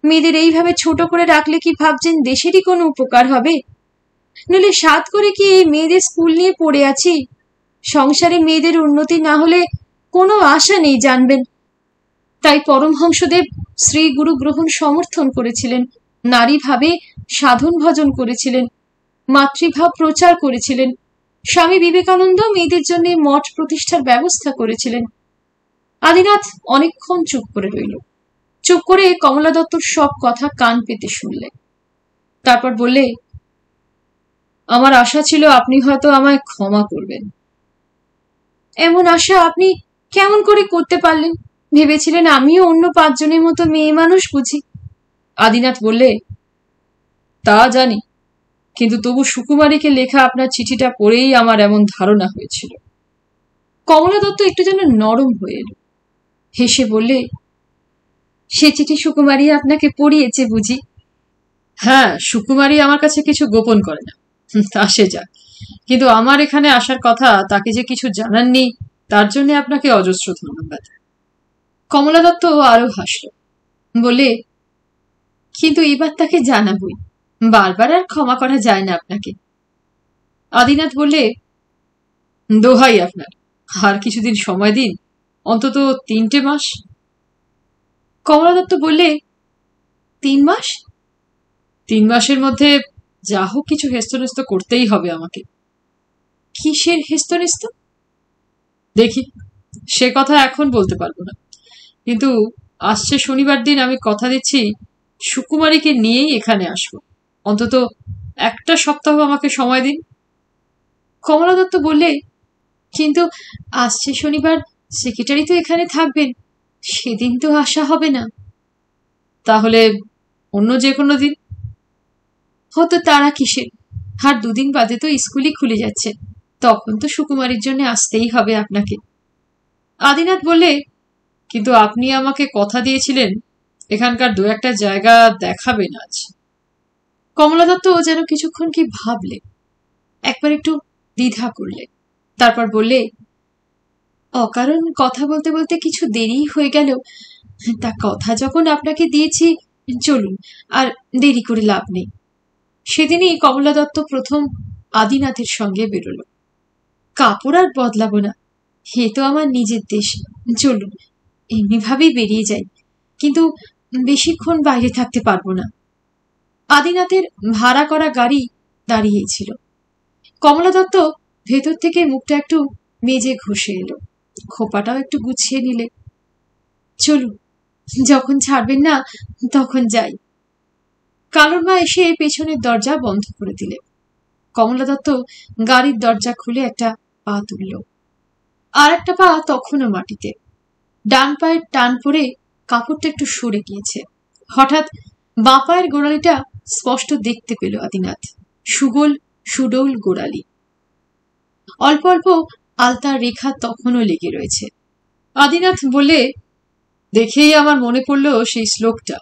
মেয়েদের এইভাবে ছোট করে রাখলে কি ভাবছেন দেশেরই কোনো উপকার হবে? নইলে সাত করে কি এই মেয়েদের স্কুল নিয়ে পড়ে আছি? সংসারে মেয়েদের উন্নতি না হলে কোনো আশা নেই জানবেন। তাই পরমহংসদেব শ্রী গুরু গ্রহণ সমর্থন করেছিলেন, নারী ভাবে সাধন ভজন করেছিলেন, মাতৃভাব প্রচার করেছিলেন। স্বামী বিবেকানন্দ মেয়েদের জন্য মঠ প্রতিষ্ঠার ব্যবস্থা করেছিলেন। আদিনাথ অনেকক্ষণ চুপ করে রইল। চুপ করে কমলা দত্তর সব কথা কান পেতে শুনলে। তারপর বললে, আমার আশা ছিল আপনি হয়তো আমায় ক্ষমা করবেন। এমন আশা আপনি কেমন করে করতে পারলেন? ভেবেছিলেন আমিও অন্য 5 জনের মতো মেয়ে মানুষ বুঝি? আদিনাথ বললে, তা জানি, কিন্তু তবু সুকুমারীকে লেখা আপনার চিঠিটা পড়েই আমার এমন ধারণা হয়েছিল। কমলা দত্ত একটু যেন নরম হয়ে এলো, হেসে বললে, সে চিঠি সুকুমারী আপনাকে পড়িয়েছে বুঝি? হ্যাঁ, সুকুমারী আমার কাছে কিছু গোপন করে না, তা সে যাক, কিন্তু আমার এখানে আসার কথা তাকে যে কিছু জানাননি, তার জন্য আপনাকে অজস্র ধন্যবাদ। কমলা দত্ত আরো হাসল, বলে, কিন্তু এবার তাকে জানাবই, বারবার আর ক্ষমা করা যায় না আপনাকে। আদিনাথ বললে, দোহাই আপনার, আর কিছুদিন সময় দিন, অন্তত 3টে মাস। কমলা দত্ত বললে, 3 মাস? 3 মাসের মধ্যে যা হোক কিছু হেস্তনেস্ত করতেই হবে আমাকে। কিসের হেস্তনেস্ত? দেখি, সে কথা এখন বলতে পারবো না, কিন্তু আসছে শনিবার দিন আমি কথা দিচ্ছি সুকুমারীকে নিয়েই এখানে আসবো। অন্তত একটা সপ্তাহ আমাকে সময় দিন। কমলা দত্ত বললে, কিন্তু আসছে শনিবার সেক্রেটারি তো এখানে থাকবেন, সেদিন তো আসা হবে না। তাহলে অন্য যে কোনো দিন? হতো তারা কিসের, আর দুদিন বাদে তো স্কুলই খুলে যাচ্ছে, তখন তো সুকুমারীর জন্য আসতেই হবে আপনাকে। আদিনাথ বললে, কিন্তু আপনি আমাকে কথা দিয়েছিলেন এখানকার দু একটা জায়গা দেখাবেন আজ। কমলা দত্ত যেন কিছুক্ষণ কি ভাবলে, একবার একটু দ্বিধা করলে, তারপর বললে, অকারণ কথা বলতে বলতে কিছু দেরি হয়ে গেল, তা কথা যখন আপনাকে দিয়েছি চলুন, আর দেরি করে লাভ নেই। সেদিনই কমলা দত্ত প্রথম আদিনাথের সঙ্গে বেরোলো। কাপড় আর বদলাবো না, হে তো আমার নিজের দেশ, চলুন এমনিভাবেই বেরিয়ে যাই, কিন্তু বেশিক্ষণ বাইরে থাকতে পারবো না। আদিনাথের ভাড়া করা গাড়ি দাঁড়িয়েছিল। কমলা দত্ত ভেতর থেকে মুখটা একটু মেজে ঘষে এলো, খোপাটাও একটু গুছিয়ে নিলে। চলুন, যখন ছাড়বেন না তখন যাই। কালুর মা এসে পেছনের দরজা বন্ধ করে দিলে। কমলা দত্ত গাড়ির দরজা খুলে একটা পা তুলল, আর একটা পা তখনও মাটিতে। ডান পায়ের টান পড়ে কাপড়টা একটু সরে গিয়েছে। হঠাৎ বাঁ পায়ের গোড়ালিটা স্পষ্ট দেখতে পেল আদিনাথ, সুগোল সুডৌল গোড়ালি, অল্প অল্প আলতার রেখা তখনও লেগে রয়েছে। আদিনাথ বলে, দেখেই আমার মনে পড়ল সেই শ্লোকটা,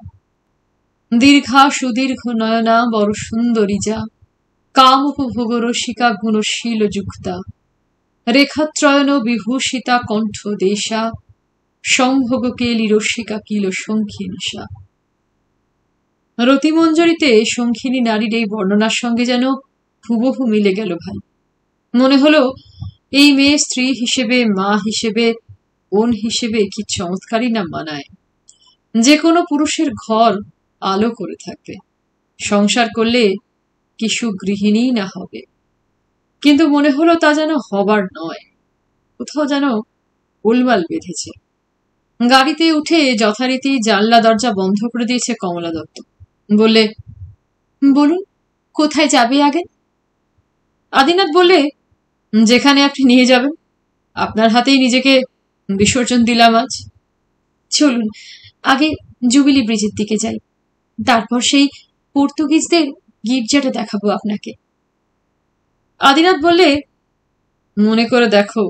দীর্ঘা সুদীর্ঘ নয়না বড় সুন্দরী যা, কাম উপভোগ রসিকা গুণশীল যুক্তা, রেখাত্রয়ন বিভূষিতা কণ্ঠ দেশা, সম্ভোগ কেলি রসিকা কিল শঙ্খিনীষা। রতিমঞ্জরিতে শঙ্খিনী নারীর এই বর্ণনার সঙ্গে যেন হুবহু মিলে গেল ভাই। মনে হলো এই মেয়ে স্ত্রী হিসেবে, মা হিসেবে, বোন হিসেবে কি চমৎকারই না মানায়। যে কোনো পুরুষের ঘর আলো করে থাকবে, সংসার করলে কি সুগৃহিণী না হবে। কিন্তু মনে হলো তা যেন হবার নয়, কোথাও যেন গোলমাল বেঁধেছে। গাড়িতে উঠে যথারীতি জানলা দরজা বন্ধ করে দিয়েছে কমলা দত্ত। বললে, বলুন কোথায় যাবে আগে? আদিনাথ বললে, যেখানে আপনি নিয়ে যাবেন, আপনার হাতেই নিজেকে বিসর্জন দিলাম আজ। চলুন আগে জুবিলি ব্রিজের দিকে যাই, তারপর সেই পর্তুগিজদের গির্জাটা দেখাবো আপনাকে। আদিনাথ বললে, মনে করে দেখো,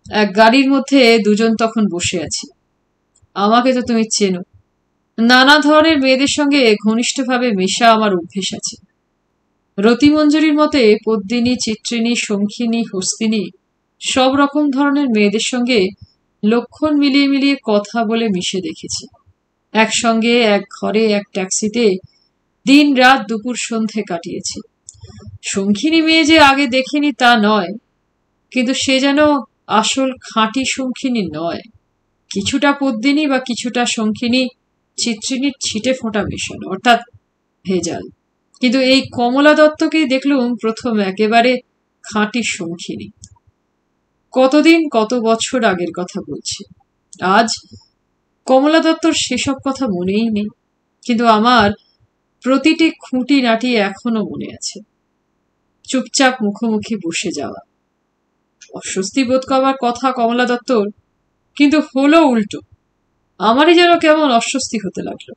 এক গাড়ির মধ্যে দুজন তখন বসে আছি। আমাকে তো তুমি চেনো, নানা ধরনের মেয়েদের সঙ্গে ঘনিষ্ঠভাবে মেশা আমার অভ্যেস আছে। রতিমঞ্জরির মতে পদ্মিনী, চিত্রিণী, শঙ্খিনী, হস্তিনী সব রকম ধরনের মেয়েদের সঙ্গে লক্ষণ মিলিয়ে মিলিয়ে কথা বলে মিশে দেখেছি। একসঙ্গে এক ঘরে এক ট্যাক্সিতে দিন রাত দুপুর সন্ধে কাটিয়েছি। শঙ্খিনী মেয়ে যে আগে দেখিনি তা নয়, কিন্তু সে যেন আসল খাঁটি শঙ্খিনী নয়, কিছুটা পদ্মিনী বা কিছুটা শঙ্খিনী, চিত্রিণীর ছিটে ফোঁটা মেশানো, অর্থাৎ ভেজাল। কিন্তু এই কমলা দত্তকেই দেখলুম প্রথম একেবারে খাঁটি শঙ্খিনী। কতদিন কত বছর আগের কথা বলছি। আজ কমলা দত্তর সেসব কথা মনেই নেই, কিন্তু আমার প্রতিটি খুঁটি নাটি এখনো মনে আছে। চুপচাপ মুখোমুখি বসে যাওয়া, অস্বস্তি বোধ করবার কথা কমলা দত্তর, কিন্তু হলো উল্টো। আমারই যেন কেমন অস্বস্তি হতে লাগলো।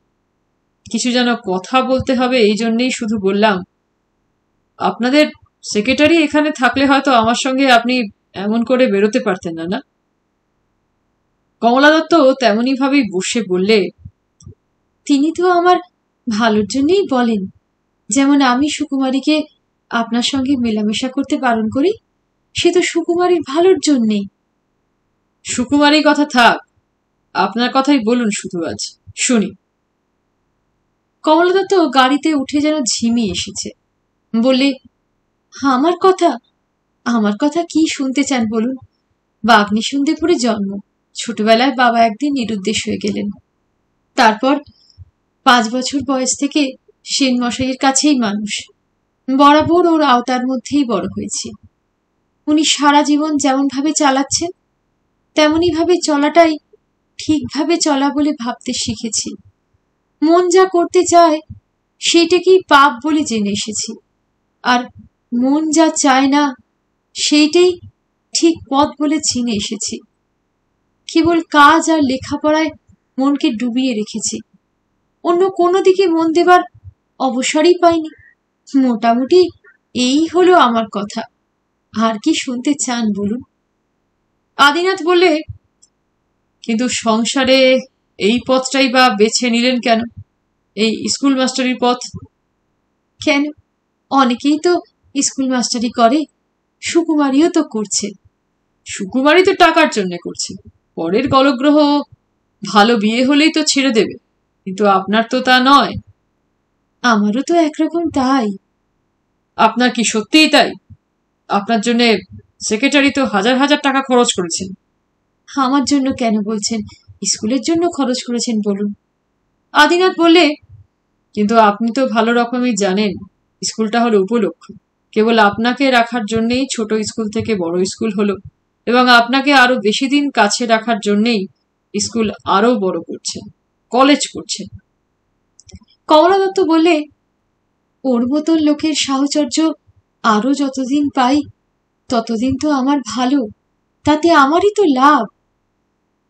কিছু যেন কথা বলতে হবে, এই জন্যেই শুধু বললাম, আপনাদের সেক্রেটারি এখানে থাকলে হয়তো আমার সঙ্গে আপনি এমন করে বেরোতে পারতেন না, না? কমলা দত্ত তেমনি ভাবেই বসে বললে, তিনি তো আমার ভালোর জন্যই বলেন, যেমন আমি সুকুমারীকে আপনার সঙ্গে মেলামেশা করতে বারণ করি, সে তো সুকুমারীর ভালোর জন্যেই। সুকুমারীর কথা থাক, আপনার কথাই বলুন শুধু আজ, শুনি। কমলা দত্ত গাড়িতে উঠে যেন ঝিমিয়ে এসেছে। বললে, আমার কথা? আমার কথা কি শুনতে চান বলুন? বাগ্নিসুন্দরপুরে জন্ম, ছোটবেলায় বাবা একদিন নিরুদ্দেশ হয়ে গেলেন। তারপর 5 বছর বয়স থেকে সেন মশাইয়ের কাছেই মানুষ, বরাবর ওর আওতার মধ্যেই বড় হয়েছি। উনি সারা জীবন যেমন ভাবে চালাচ্ছেন তেমনই ভাবে চলাটাই ঠিকভাবে চলা বলে ভাবতে শিখেছি। মন যা করতে চায় সেইটাকেই পাপ বলে জেনে এসেছি, আর মন যা চায় না সেইটাই ঠিক পথ বলে চিনে এসেছি। কেবল কাজ আর লেখাপড়ায় মনকে ডুবিয়ে রেখেছি, অন্য কোনো দিকে মন দেবার অবসরই পাইনি। মোটামুটি এই হলো আমার কথা। আর কি শুনতে চান বলুন? আদিনাথ বললে, কিন্তু সংসারে এই পথটাই বা বেছে নিলেন কেন, এই স্কুল মাস্টারির পথ? কেন, অনেকেই তো স্কুল মাস্টারি করে, সুকুমারীও তো করছে। সুকুমারী তো টাকার জন্য করছে, পরের গলগ্রহ ভালো বিয়ে হলেই তো ছেড়ে দেবে, কিন্তু আপনার তো তা নয়। আমারও তো একরকম তাই। আপনার কি সত্যিই তাই? আপনার জন্য সেক্রেটারি তো হাজার হাজার টাকা খরচ করেছেন। আমার জন্য কেন বলছেন? স্কুলের জন্য খরচ করেছেন বলুন। আদিনাথ বললে, কিন্তু আপনি তো ভালো রকমই জানেন স্কুলটা হলো উপলক্ষ, কেবল আপনাকে রাখার জন্যেই ছোট স্কুল থেকে বড় স্কুল হলো, এবং আপনাকে আরো বেশি দিন কাছে রাখার জন্যেই স্কুল আরো বড় করছে, কলেজ করছে। কমলা দত্ত বললে, ওর মতন লোকের সাহচর্য আরো যতদিন পাই ততদিন তো আমার ভালো, তাতে আমারই তো লাভ।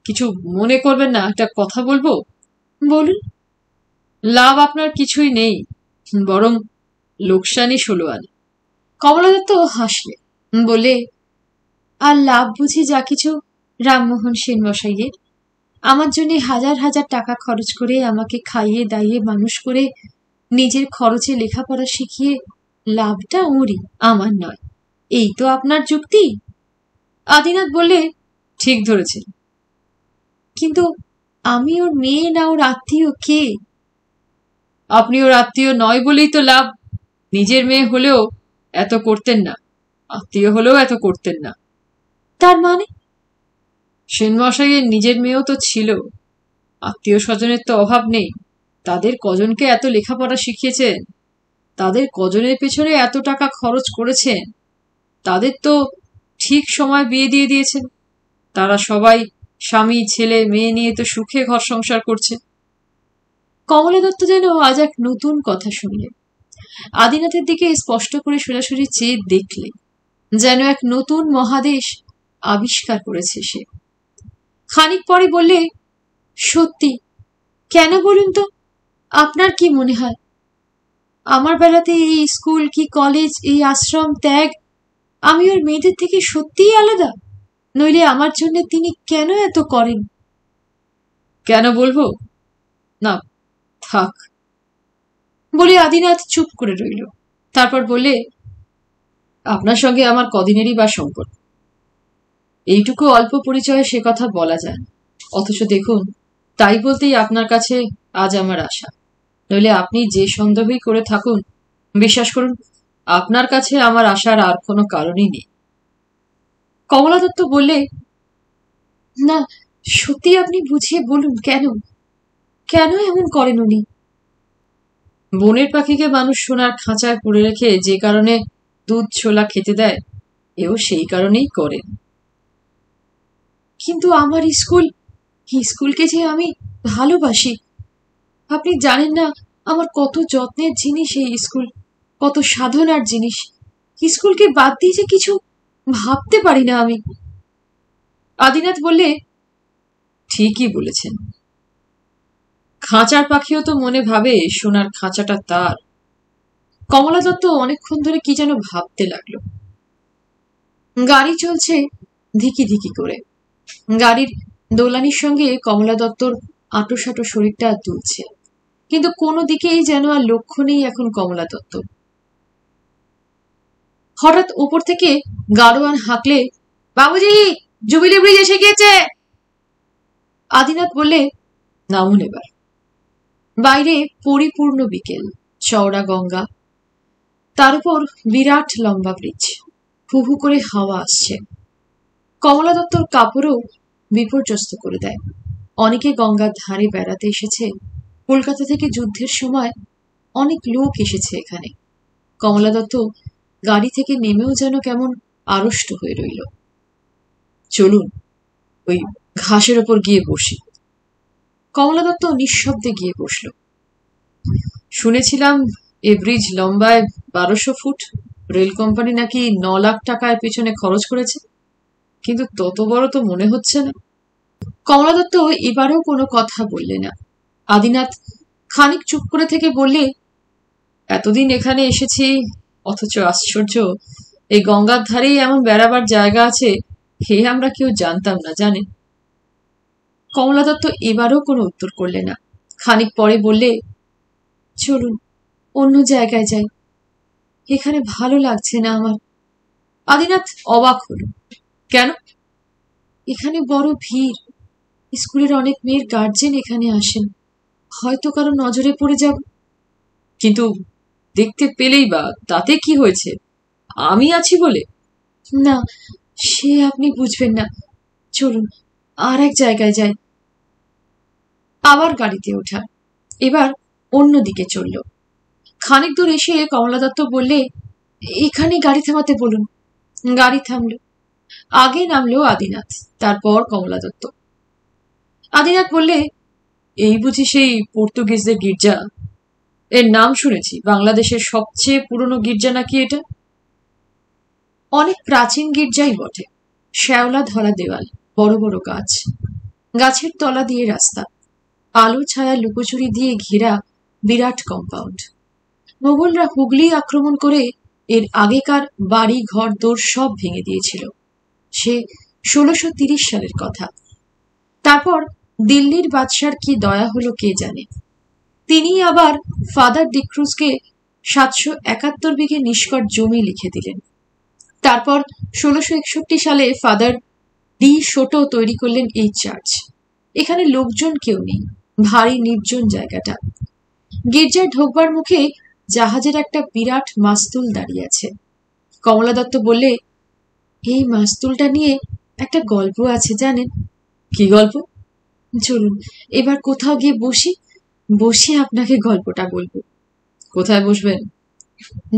কিছু মনে করবেন না, একটা কথা বলবো? বলুন। লাভ আপনার কিছুই নেই, বরং লোকসানই 16 আনা। কমলা দত্ত হাসলে, বলে, আর লাভ বুঝি যা কিছু রামমোহন সেন মশাইয়ের। আমার জন্য হাজার হাজার টাকা খরচ করে আমাকে খাইয়ে দাইয়ে মানুষ করে নিজের খরচে লেখাপড়া শিখিয়ে লাভটা ওরই, আমার নয়। এই তো আপনার যুক্তি। আদিনাথ বললে, ঠিক ধরেছেন। কিন্তু আমি ওর মেয়ে না ওর আত্মীয় কে? আপনি ওর আত্মীয় নয় বলেই তো লাভ। নিজের মেয়ে হলেও এত করতেন না, আত্মীয় হলেও এত করতেন না। তার মানে? সেনমশাইয়ের নিজের মেয়েও তো ছিল, আত্মীয় স্বজনের তো অভাব নেই। তাদের কজনকে এত লেখাপড়া শিখিয়েছেন, তাদের কজনের পেছনে এত টাকা খরচ করেছেন, তাদের তো ঠিক সময় বিয়ে দিয়ে দিয়েছেন। তারা সবাই স্বামী ছেলে মেয়ে নিয়ে তো সুখে ঘর সংসার করছে। কমলা দত্ত যেন আজ এক নতুন কথা শুনলে। আদিনাথের দিকে স্পষ্ট করে সরাসরি চেয়ে দেখলে, যেন এক নতুন মহাদেশ আবিষ্কার করেছে সে। খানিক পরে বললে, সত্যি? কেন বলুন তো? আপনার কি মনে হয় আমার বেলাতে এই স্কুল কি কলেজ, এই আশ্রম ত্যাগ আমি ওর মেয়েদের থেকে সত্যিই আলাদা? নইলে আমার জন্য তিনি কেন এত করেন? কেন বলবো না, থাক। বলে আদিনাথ চুপ করে রইল। তারপর বলে, আপনার সঙ্গে আমার কদিনেরই বা সম্পর্ক, এইটুকু অল্প পরিচয়ে সে কথা বলা যায়, অথচ দেখুন তাই বলতেই আপনার কাছে আজ আমার আশা। নইলে আপনি যে সন্দেহই করে থাকুন, বিশ্বাস করুন আপনার কাছে আমার আশার আর কোনো কারণই নেই। কমলা দত্ত বললে, না সত্যি আপনি বুঝিয়ে বলুন, কেন কেন এমন করেন উনি? বনের পাখিকে মানুষ সোনার খাঁচায় পুরে রেখে যে কারণে দুধ ছোলা খেতে দেয়, এও সেই কারণেই করেন। কিন্তু আমার স্কুলকে যে আমি ভালোবাসি। আপনি জানেন না আমার কত যত্নের জিনিস এই স্কুল, কত সাধনার জিনিস। স্কুলকে বাদ দিয়ে যে কিছু ভাবতে পারি না আমি। আদিনাথ বললে, ঠিকই বলেছেন। খাঁচার পাখিও তো মনে ভাবে সোনার খাঁচাটা তার। কমলা দত্ত অনেকক্ষণ ধরে কি যেন ভাবতে লাগলো। গাড়ি চলছে ধিকি ধিকি করে। গাড়ির দোলানির সঙ্গে কমলা দত্তর আঁটোসাঁটো শরীরটা দুলছে, কিন্তু কোনো দিকেই যেন আর লক্ষ্য নেই এখন কমলা দত্ত। হঠাৎ ওপর থেকে গাড়োয়ান হাঁকলে, বাবুজি, জুবিলি ব্রিজ এসে গিয়েছে। আদিনাথ বললে, নামুন এবার। বাইরে পরিপূর্ণ বিকেল, চওড়া গঙ্গা, তার উপর বিরাট লম্বা ব্রিজ, হু হু করে হাওয়া আসছে। কমলা দত্তর কাপড়ও বিপর্যস্ত করে দেয়। অনেকে গঙ্গার ধারে বেড়াতে এসেছে, কলকাতা থেকে যুদ্ধের সময় অনেক লোক এসেছে এখানে। কমলা দত্ত গাড়ি থেকে নেমেও যেন কেমন আড়ষ্ট হয়ে রইল। চলুন ওই ঘাসের ওপর গিয়ে বসি। কমলা দত্ত নিঃশব্দে গিয়ে বসল। শুনেছিলাম এ ব্রিজ লম্বায় 1200 ফুট। রেল কোম্পানি নাকি 9 লাখ টাকায় পেছনে খরচ করেছে, কিন্তু তত বড় তো মনে হচ্ছে না। কমলা দত্ত এবারেও কোনো কথা বললে না। আদিনাথ খানিক চুপ করে থেকে বললে, এতদিন এখানে এসেছি, অথচ আশ্চর্য, এই গঙ্গার ধারেই এমন বেড়াবার জায়গা আছে, হে আমরা কেউ জানতাম না, জানেন। কমলা দত্ত এবারও কোনো উত্তর করলে না। খানিক পরে বললে, চলুন অন্য জায়গায় যাই, এখানে ভালো লাগছে না আমার। আদিনাথ অবাক হল। কেন? এখানে বড় ভিড়, স্কুলের অনেক মেয়ের গার্জেন এখানে আসেন, হয়তো কারো নজরে পড়ে যাব। কিন্তু দেখতে পেলেই বা তাতে কি হয়েছে, আমি আছি বলে? না, সে আপনি বুঝবেন না, চলুন আর এক জায়গায় যাই। আবার গাড়িতে ওঠা, এবার অন্যদিকে চলল। খানিক দূর এসে কমলা দত্ত বললে, এখানে গাড়ি থামাতে বলুন। গাড়ি থামল। আগে নামলো আদিনাথ, তারপর কমলা দত্ত। আদিনাথ বললে, এই বুঝি সেই পর্তুগিজদের গির্জা? এর নাম শুনেছি, বাংলাদেশের সবচেয়ে পুরনো গির্জা নাকি এটা? অনেক প্রাচীন গির্জাই বটে। শ্যাওলা ধরা দেওয়াল, বড় বড় গাছ, গাছের তলা দিয়ে রাস্তা, আলো ছায়া লুকোচুরি দিয়ে ঘেরা বিরাট কম্পাউন্ড। মোগলরা হুগলি আক্রমণ করে এর আগেকার বাড়ি ঘর দোর সব ভেঙে দিয়েছিল। সে 1630 সালের কথা। তারপর দিল্লির বাদশার কি দয়া হলো কে জানে, তিনি আবার ফাদার ডিক্রুজকে 771 বিঘে নিষ্কট জমি লিখে দিলেন। তারপর 1661 সালে ফাদার ডি শোটো তৈরি করলেন এই চার্চ। এখানে লোকজন কেউ নেই, ভারী নির্জন জায়গাটা। গির্জায় ঢোকবার মুখে জাহাজের একটা বিরাট মাস্তুল দাঁড়িয়ে আছে। কমলা দত্ত বললে, এই মাস্তুলটা নিয়ে একটা গল্প আছে, জানেন? কি গল্প? চলুন এবার কোথাও গিয়ে বসে আপনাকে গল্পটা বলবো। কোথায় বসবেন?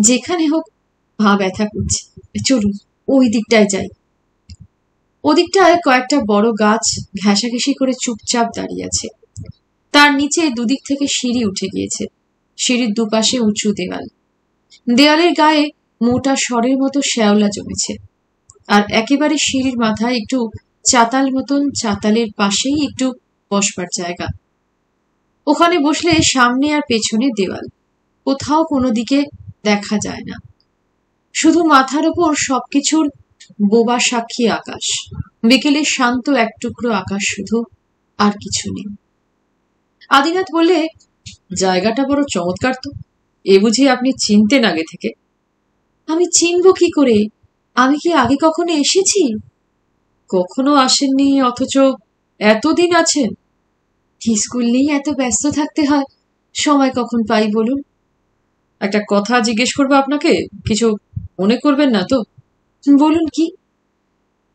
যেখানে হোক, পা ব্যথা করছে, চলুন ওই দিকটায় যাই। ওদিকটায় কয়েকটা বড় গাছ ঘেঁষাঘেঁষি করে চুপচাপ দাঁড়িয়ে আছে। তার নিচে দুদিক থেকে সিঁড়ি উঠে গিয়েছে। সিঁড়ির দুপাশে উঁচু দেওয়াল, দেওয়ালের গায়ে মোটা সরের মতো শ্যাওলা জমেছে। আর একেবারে সিঁড়ির মাথায় একটু চাতাল মতন, চাতালের পাশেই একটু বসবার জায়গা। ওখানে বসলে সামনে আর পেছনে দেওয়াল, কোথাও কোনো দিকে দেখা যায় না। শুধু মাথার ওপর সবকিছুর বোবা সাক্ষী আকাশ, বিকেলে শান্ত এক টুকরো আকাশ শুধু, আর কিছু নেই। আদিনাথ বললে, জায়গাটা বড় চমৎকার তো, এ বুঝি আপনি চিনতেন আগে থেকে? আমি চিনব কি করে? আমি কি আগে কখনো এসেছি? কখনো আসেননি, অথচ এতদিন আছেন। স্কুল নিয়ে এত ব্যস্ত থাকতে হয়, সময় কখন পাই বলুন? একটা কথা জিজ্ঞেস করবো আপনাকে, কিছু মনে করবেন না তো? বলুন। কি?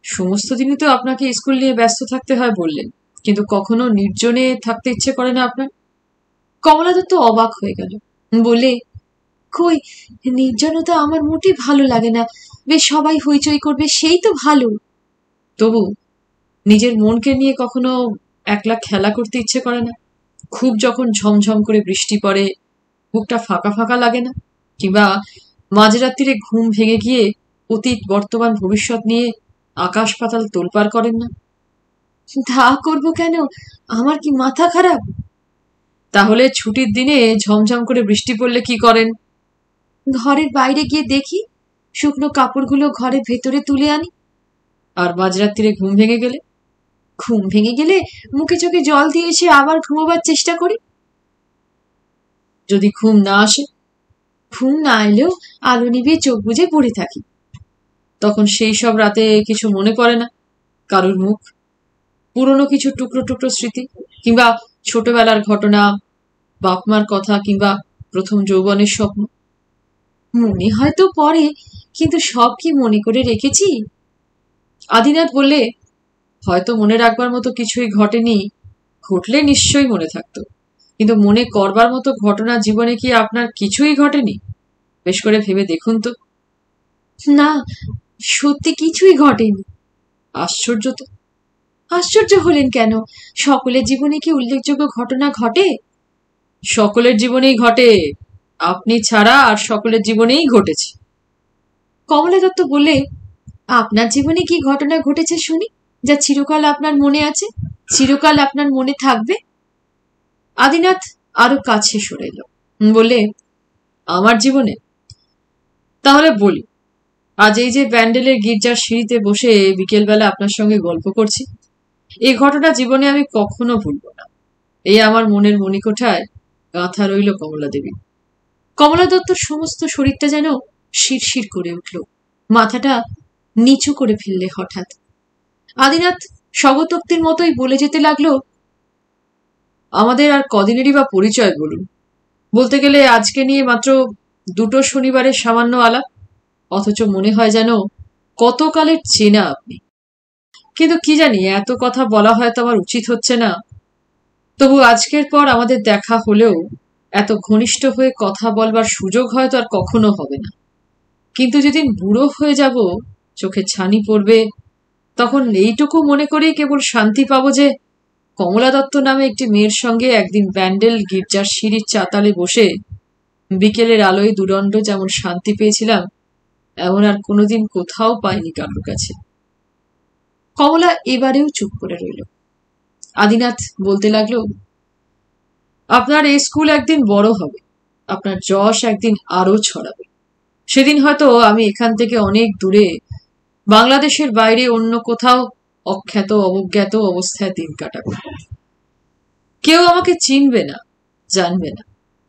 সমস্ত দিনই তো আপনাকে স্কুল নিয়ে ব্যস্ত থাকতে হয় বললেন, কিন্তু কখনো নির্জনে থাকতে ইচ্ছে করে না আপনার? কমলা দত্ত অবাক হয়ে গেল। বলে, কই, নির্জনতা আমার মোটে ভালো লাগে না। বেশ সবাই হইচই করবে, সেই তো ভালো। তবু নিজের মনকে নিয়ে কখনো একলা খেলা করতে ইচ্ছে করে না? খুব যখন ঝমঝম করে বৃষ্টি পড়ে, বুকটা ফাঁকা ফাঁকা লাগে না? কিংবা মাঝরাত্রিরে ঘুম ভেঙে গিয়ে অতীত, বর্তমান, ভবিষ্যৎ নিয়ে আকাশ পাতাল তোলপাড় করেন না? তা করব কেন? আমার কি মাথা খারাপ? তাহলে ছুটির দিনে ঝমঝম করে বৃষ্টি পড়লে কি করেন? ঘরের বাইরে গিয়ে দেখি, শুকনো কাপড়গুলো ঘরের ভেতরে তুলে আনি। আর মাঝরাত্রিরে ঘুম ভেঙে গেলে? ঘুম ভেঙে গেলে মুখে চোখে জল দিয়ে এসে আবার ঘুমোবার চেষ্টা করি। যদি ঘুম না আসে? ঘুম না এলেও আলো নিভিয়ে চোখ বুজে পড়ে থাকি। তখন সেই সব রাতে কিছু মনে পড়ে না? কারুর মুখ, পুরনো কিছু টুকরো টুকরো স্মৃতি, কিংবা ছোটবেলার ঘটনা, বাপমার কথা, কিংবা প্রথম যৌবনের স্বপ্ন? মনে হয়তো পড়ে, কিন্তু সব কি মনে করে রেখেছি? আদিনাথ বললে, হয়তো মনে রাখবার মতো কিছুই ঘটেনি, ঘটলে নিশ্চয়ই মনে থাকতো, কিন্তু মনে করবার মতো ঘটনা জীবনে কি আপনার কিছুই ঘটেনি? বেশ করে ভেবে দেখুন তো। না, সত্যি কিছুই ঘটেনি। আশ্চর্য তো। আশ্চর্য হলেন কেন? সকলের জীবনে কি উল্লেখযোগ্য ঘটনা ঘটে? সকলের জীবনেই ঘটে, আপনি ছাড়া আর সকলের জীবনেই ঘটেছে। কমলা দত্ত বলে, আপনার জীবনে কি ঘটনা ঘটেছে শুনি, যা চিরকাল আপনার মনে আছে, চিরকাল আপনার মনে থাকবে? আদিনাথ আরো কাছে সরে এলো, বলে, আমার জীবনে? তাহলে বলি। আজ এই যে ব্যান্ডেলের গির্জার সিঁড়িতে বসে বিকেলবেলা আপনার সঙ্গে গল্প করছি, এই ঘটনা জীবনে আমি কখনো ভুলব না। এই আমার মনের মণিকোঠায় গাঁথা রইল কমলা দেবী। কমলা দত্তর সমস্ত শরীরটা যেন শিরশির করে উঠল, মাথাটা নিচু করে ফেললে হঠাৎ। আদিনাথ স্বগতোক্তির মতোই বলে যেতে লাগলো, আমাদের আর কদিনেরই বা পরিচয় বলুন? বলতে গেলে আজকে নিয়ে মাত্র 2টো শনিবারের সামান্য আলাপ, অথচ মনে হয় যেন কতকালের চেনা আপনি। কিন্তু কি জানি, এত কথা বলা হয়তো আমার উচিত হচ্ছে না। তবু আজকের পর আমাদের দেখা হলেও এত ঘনিষ্ঠ হয়ে কথা বলবার সুযোগ হয়তো আর কখনো হবে না। কিন্তু যেদিন বুড়ো হয়ে যাব, চোখে ছানি পড়বে, তখন এইটুকু মনে করেই কেবল শান্তি পাবো যে কমলা দত্ত নামে একটি মেয়ের সঙ্গে একদিন ব্যান্ডেল গির্জার সিঁড়ির চাতালে বসে বিকেলের আলোয় দুদণ্ড যেমন শান্তি পেয়েছিলাম, এমন আর কোনোদিন কোথাও পাইনি কারোর কাছে। কমলা এবারেও চুপ করে রইল। আদিনাথ বলতে লাগলো, আপনার এই স্কুল একদিন বড় হবে, আপনার যশ একদিন আরো ছড়াবে। সেদিন হয়তো আমি এখান থেকে অনেক দূরে, বাংলাদেশের বাইরে অন্য কোথাও অখ্যাত অবজ্ঞাত অবস্থায় দিন কাটাবো। কেউ আমাকে চিনবে না, জানবে না,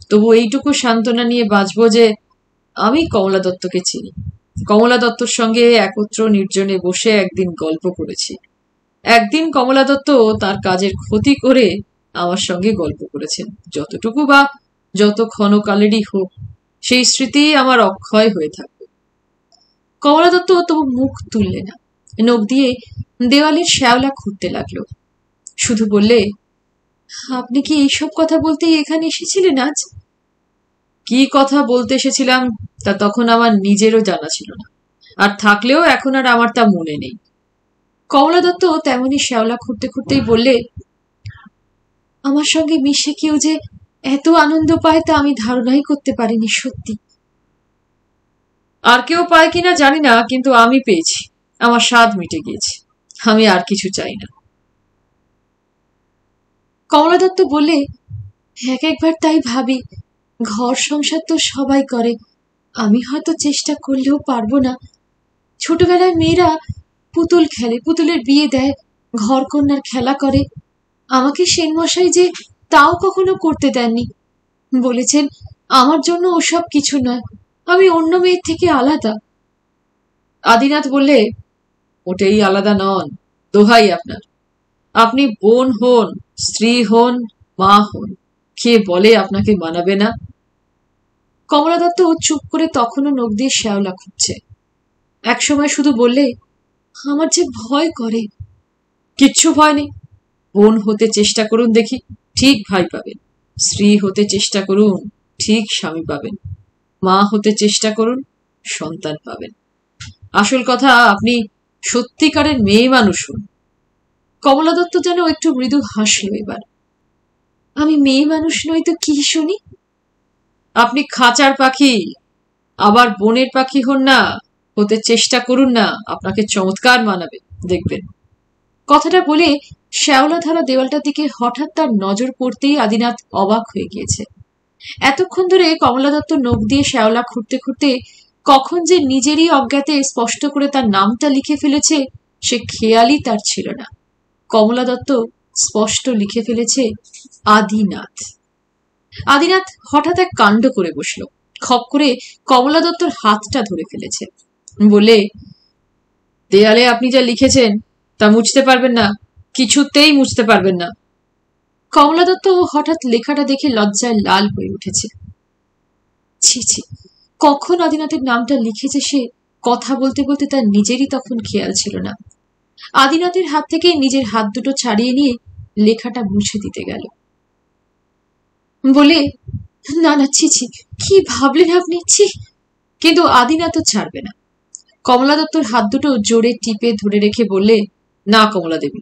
তবু এইটুকু সান্ত্বনা নিয়ে বাঁচবো যে আমি কমলা দত্তকে চিনি। কমলা দত্তর সঙ্গে একত্র নির্জনে বসে একদিন গল্প করেছি। একদিন কমলা দত্ত তার কাজের ক্ষতি করে আমার সঙ্গে গল্প করেছেন। যতটুকু বা যত ক্ষণকালেরই হোক, সেই স্মৃতি আমার অক্ষয় হয়ে থাকবে। কমলা দত্ত তবু মুখ তুললে না, নখ দিয়ে দেওয়ালের শ্যাওলা খুঁড়তে লাগলো। শুধু বললে, আপনি কি এইসব কথা বলতে এখানে এসেছিলেন আজ? কি কথা বলতে এসেছিলাম তা তখন আমার নিজেরও জানা ছিল না, আর থাকলেও এখন আর আমার তা মনে নেই। কমলা দত্ত তেমনি শ্যাওলা খুঁড়তে খুঁড়তেই বললে, আমার সঙ্গে মিশে কেউ যে এত আনন্দ পায় তা আমি ধারণাই করতে পারিনি, সত্যি। আর কেউ পায় কিনা জানি না, কিন্তু আমি পেয়েছি। আমার স্বাদ মিটে গিয়েছে, আমি আর কিছু চাই না। কমলা দত্ত বললে, এক একবার তাই ভাবি, ঘর সংসার তো সবাই করে, আমি হয়তো চেষ্টা করলেও পারবো না। ছোটবেলায় মেয়েরা পুতুল খেলে, পুতুলের বিয়ে দেয়, ঘর কন্যার খেলা করে। আমাকে সেনমশাই যে তাও কখনো করতে দেননি, বলেছেন আমার জন্য ওসব কিছু নয়, আমি অন্য মেয়ের থেকে আলাদা। আদিনাথ বললে, ওটাই আলাদা নন, দোহাই আপনার। আপনি বোন হন, স্ত্রী হন, মা হন, কে বলে আপনাকে মানাবে না? কমলা দত্ত চুপ করে তখনও নখ দিয়ে শ্যাওলা খুঁজছে। একসময় শুধু বললে, আমার যে ভয় করে। কিচ্ছু ভয় নেই, বোন হতে চেষ্টা করুন দেখি, ঠিক ভাই পাবেন। স্ত্রী হতে চেষ্টা করুন, ঠিক স্বামী পাবেন। মা হতে চেষ্টা করুন, সন্তান পাবেন। আসল কথা, আপনি সত্যিকারের মেয়ে মানুষ হন। কমলা দত্ত যেন একটু মৃদু হাসলো এবার। আমি মেয়ে মানুষ নই তো কি শুনি? আপনি খাঁচার পাখি, আবার বনের পাখি হন না, হতে চেষ্টা করুন না, আপনাকে চমৎকার মানাবে, দেখবেন। কথাটা বলে শ্যাওলা ধরা দেওয়ালটার দিকে হঠাৎ তার নজর পড়তেই আদিনাথ অবাক হয়ে গিয়েছে। এতক্ষণ ধরে কমলা দত্ত নখ দিয়ে শ্যাওলা খুঁড়তে খুঁড়তে কখন যে নিজেরই অজ্ঞাতে স্পষ্ট করে তার নামটা লিখে ফেলেছে, সে খেয়ালই তার ছিল না। কমলা দত্ত স্পষ্ট লিখে ফেলেছে আদিনাথ। আদিনাথ হঠাৎ এক কাণ্ড করে বসলো, খপ করে কমলা দত্তর হাতটা ধরে ফেলেছে, বলে, দেয়ালে আপনি যা লিখেছেন তা মুছতে পারবেন না, কিছুতেই মুছতে পারবেন না। কমলা দত্ত হঠাৎ লেখাটা দেখে লজ্জায় লাল হয়ে উঠেছে। ছি ছি, কখন আদিনাথের নামটা লিখেছে সে, কথা বলতে বলতে তার নিজেরই তখন খেয়াল ছিল না। আদিনাথের হাত থেকে নিজের হাত দুটো ছাড়িয়ে নিয়ে লেখাটা মুছে দিতে গেল, বলে, না না, ছি ছি, কি ভাবলেন আপনি, ছি। কিন্তু আদিনাথ ছাড়বে না। কমলা দত্তর হাত দুটো জোরে টিপে ধরে রেখে বললে, না কমলা দেবী,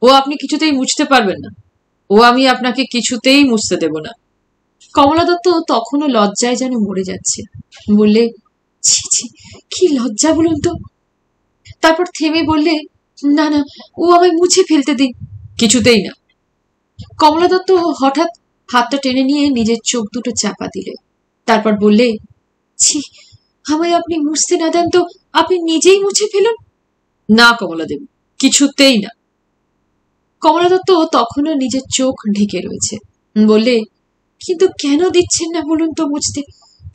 ও আপনি কিছুতেই মুছতে পারবেন না, ও আমি আপনাকে কিছুতেই মুছতে দেব না। কমলা দত্ত তখনও লজ্জায় যেন মরে যাচ্ছে। বললে, ছি ছি, কি লজ্জা বলুন তো। তারপর থেমে বললে, না না, ও আমায় মুছে ফেলতে দিন। কিছুতেই না। কমলা দত্ত হঠাৎ হাতটা টেনে নিয়ে নিজের চোখ দুটো চাপা দিলে। তারপর বললে, ছি, আমায় আপনি মুছতে না দেন তো আপনি নিজেই মুছে ফেলুন। না কমলা দেবী, কিছুতেই না। কমলা দত্ত তখনও নিজের চোখ ঢেকে রয়েছে। বললে, কিন্তু কেন দিচ্ছেন না বলুন তো মুছতে?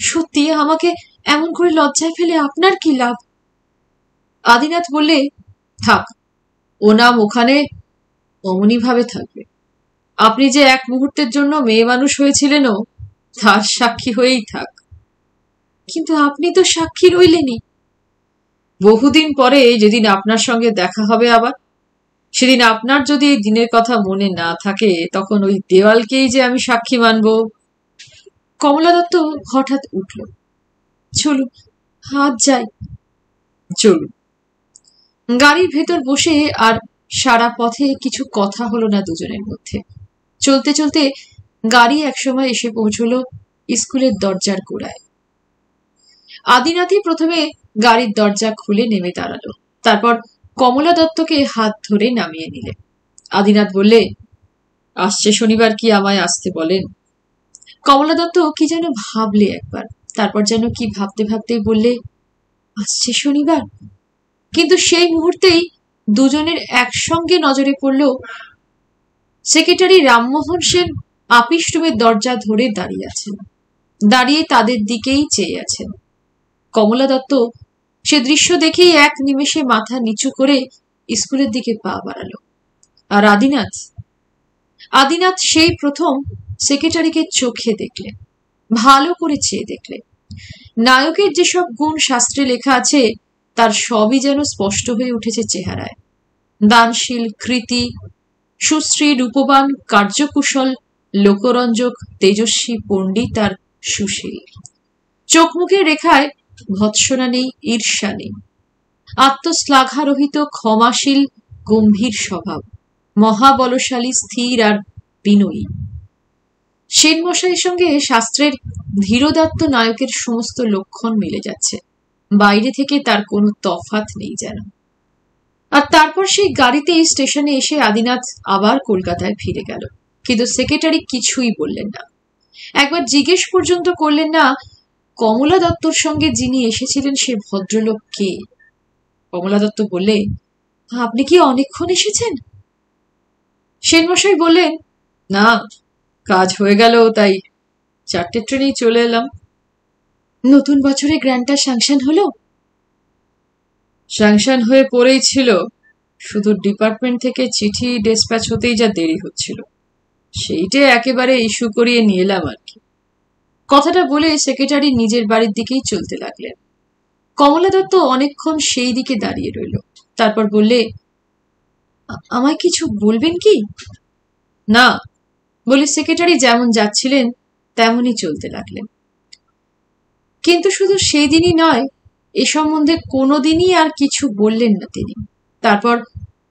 সত্যি আমাকে এমন করে লজ্জায় ফেলে আপনার কি লাভ? আদিনাথ বললে, থাক, ও নাম ওখানে অমনি ভাবে থাকবে। আপনি যে এক মুহূর্তের জন্য মেয়ে মানুষ হয়েছিলেনও, তার সাক্ষী হয়েই থাক। কিন্তু আপনি তো সাক্ষী রইলেনই। বহুদিন পরে যেদিন আপনার সঙ্গে দেখা হবে আবার, সেদিন আপনার যদি এই দিনের কথা মনে না থাকে, তখন ওই দেওয়ালকেই যে আমি সাক্ষী মানব। কমলা দত্ত হঠাৎ উঠল। চলুন, হাত যাই। চলুন। গাড়ির ভেতর বসে আর সারা পথে কিছু কথা হলো না দুজনের মধ্যে। চলতে চলতে গাড়ি একসময় এসে পৌঁছল স্কুলের দরজার গোড়ায়। আদিনাথই প্রথমে গাড়ির দরজা খুলে নেমে দাঁড়ালো। তারপর কমলা দত্তকে হাত ধরে নামিয়ে নিলে। আদিনাথ বললে, আসছে শনিবার কি আমায় আসতে বলেন? কমলা দত্ত কি যেন ভাবলে একবার, তারপর যেন কি ভাবতে ভাবতে বললে, আসছে শনিবার। কিন্তু সেই মুহূর্তেই দুজনের একসঙ্গে নজরে পড়ল সেক্রেটারি রামমোহন সেন আপিস রুমের দরজা ধরে দাঁড়িয়ে আছেন। দাঁড়িয়ে তাদের দিকেই চেয়ে আছেন। কমলা দত্ত সে দৃশ্য দেখেই এক নিমেষে মাথা নিচু করে স্কুলের দিকে পা বাড়ালো। আর আদিনাথ সেই প্রথম সেক্রেটারিকে চোখে দেখলেন, ভালো করে চেয়ে দেখলেন। নায়কের যেসব গুণ শাস্ত্রে লেখা আছে তার সবই যেন স্পষ্ট হয়ে উঠেছে চেহারায়। দানশীল, কৃতি, সুশ্রী, রূপবান, কার্যকুশল, লোকরঞ্জক, তেজস্বী, পণ্ডিত আর সুশীল। চোখ মুখের রেখায় ভৎসনা নেই, ঈর্ষা নেই। আত্মশ্লাঘারহিত, ক্ষমাশীল, গম্ভীর স্বভাব, মহাবলশালী, স্থির আর বিনয়ী। সেনমশাইয়ের সঙ্গে শাস্ত্রের ধীরোদাত্ত নায়কের সমস্ত লক্ষণ মিলে যাচ্ছে। বাইরে থেকে তার কোনো তফাৎ নেই যেন। আর তারপর সেই গাড়িতেই স্টেশনে এসে আদিনাথ আবার কলকাতায় ফিরে গেল। কিন্তু সেক্রেটারি কিছুই বললেন না। একবার জিজ্ঞেস পর্যন্ত করলেন না কমলা দত্তর সঙ্গে যিনি এসেছিলেন সে ভদ্রলোক কে। কমলা দত্ত বললে, আপনি কি অনেকক্ষণ এসেছেন? সেনমশাই বললেন, না, কাজ হয়ে গেল, তাই 4টে ট্রেনেই চলে এলাম। নতুন বছরে গ্র্যান্ডটা স্যাংশন হলো? স্যাংশন হয়ে পড়েই ছিল, শুধু ডিপার্টমেন্ট থেকে চিঠি ডেসপ্যাচ হতেই যা দেরি হচ্ছিল, সেইটে একেবারে ইস্যু করিয়ে নিয়ে এলাম আর কি। কথাটা বলে সেক্রেটারি নিজের বাড়ির দিকেই চলতে লাগলেন। কমলা দত্ত অনেকক্ষণ সেই দিকে দাঁড়িয়ে রইল। তারপর বললে, আমায় কিছু বলবেন কি? না, বলে সেক্রেটারি যেমন যাচ্ছিলেন তেমনই চলতে লাগলেন। কিন্তু শুধু সেই দিনই নয়, এ সম্বন্ধে কোনোদিনই আর কিছু বললেন না তিনি। তারপর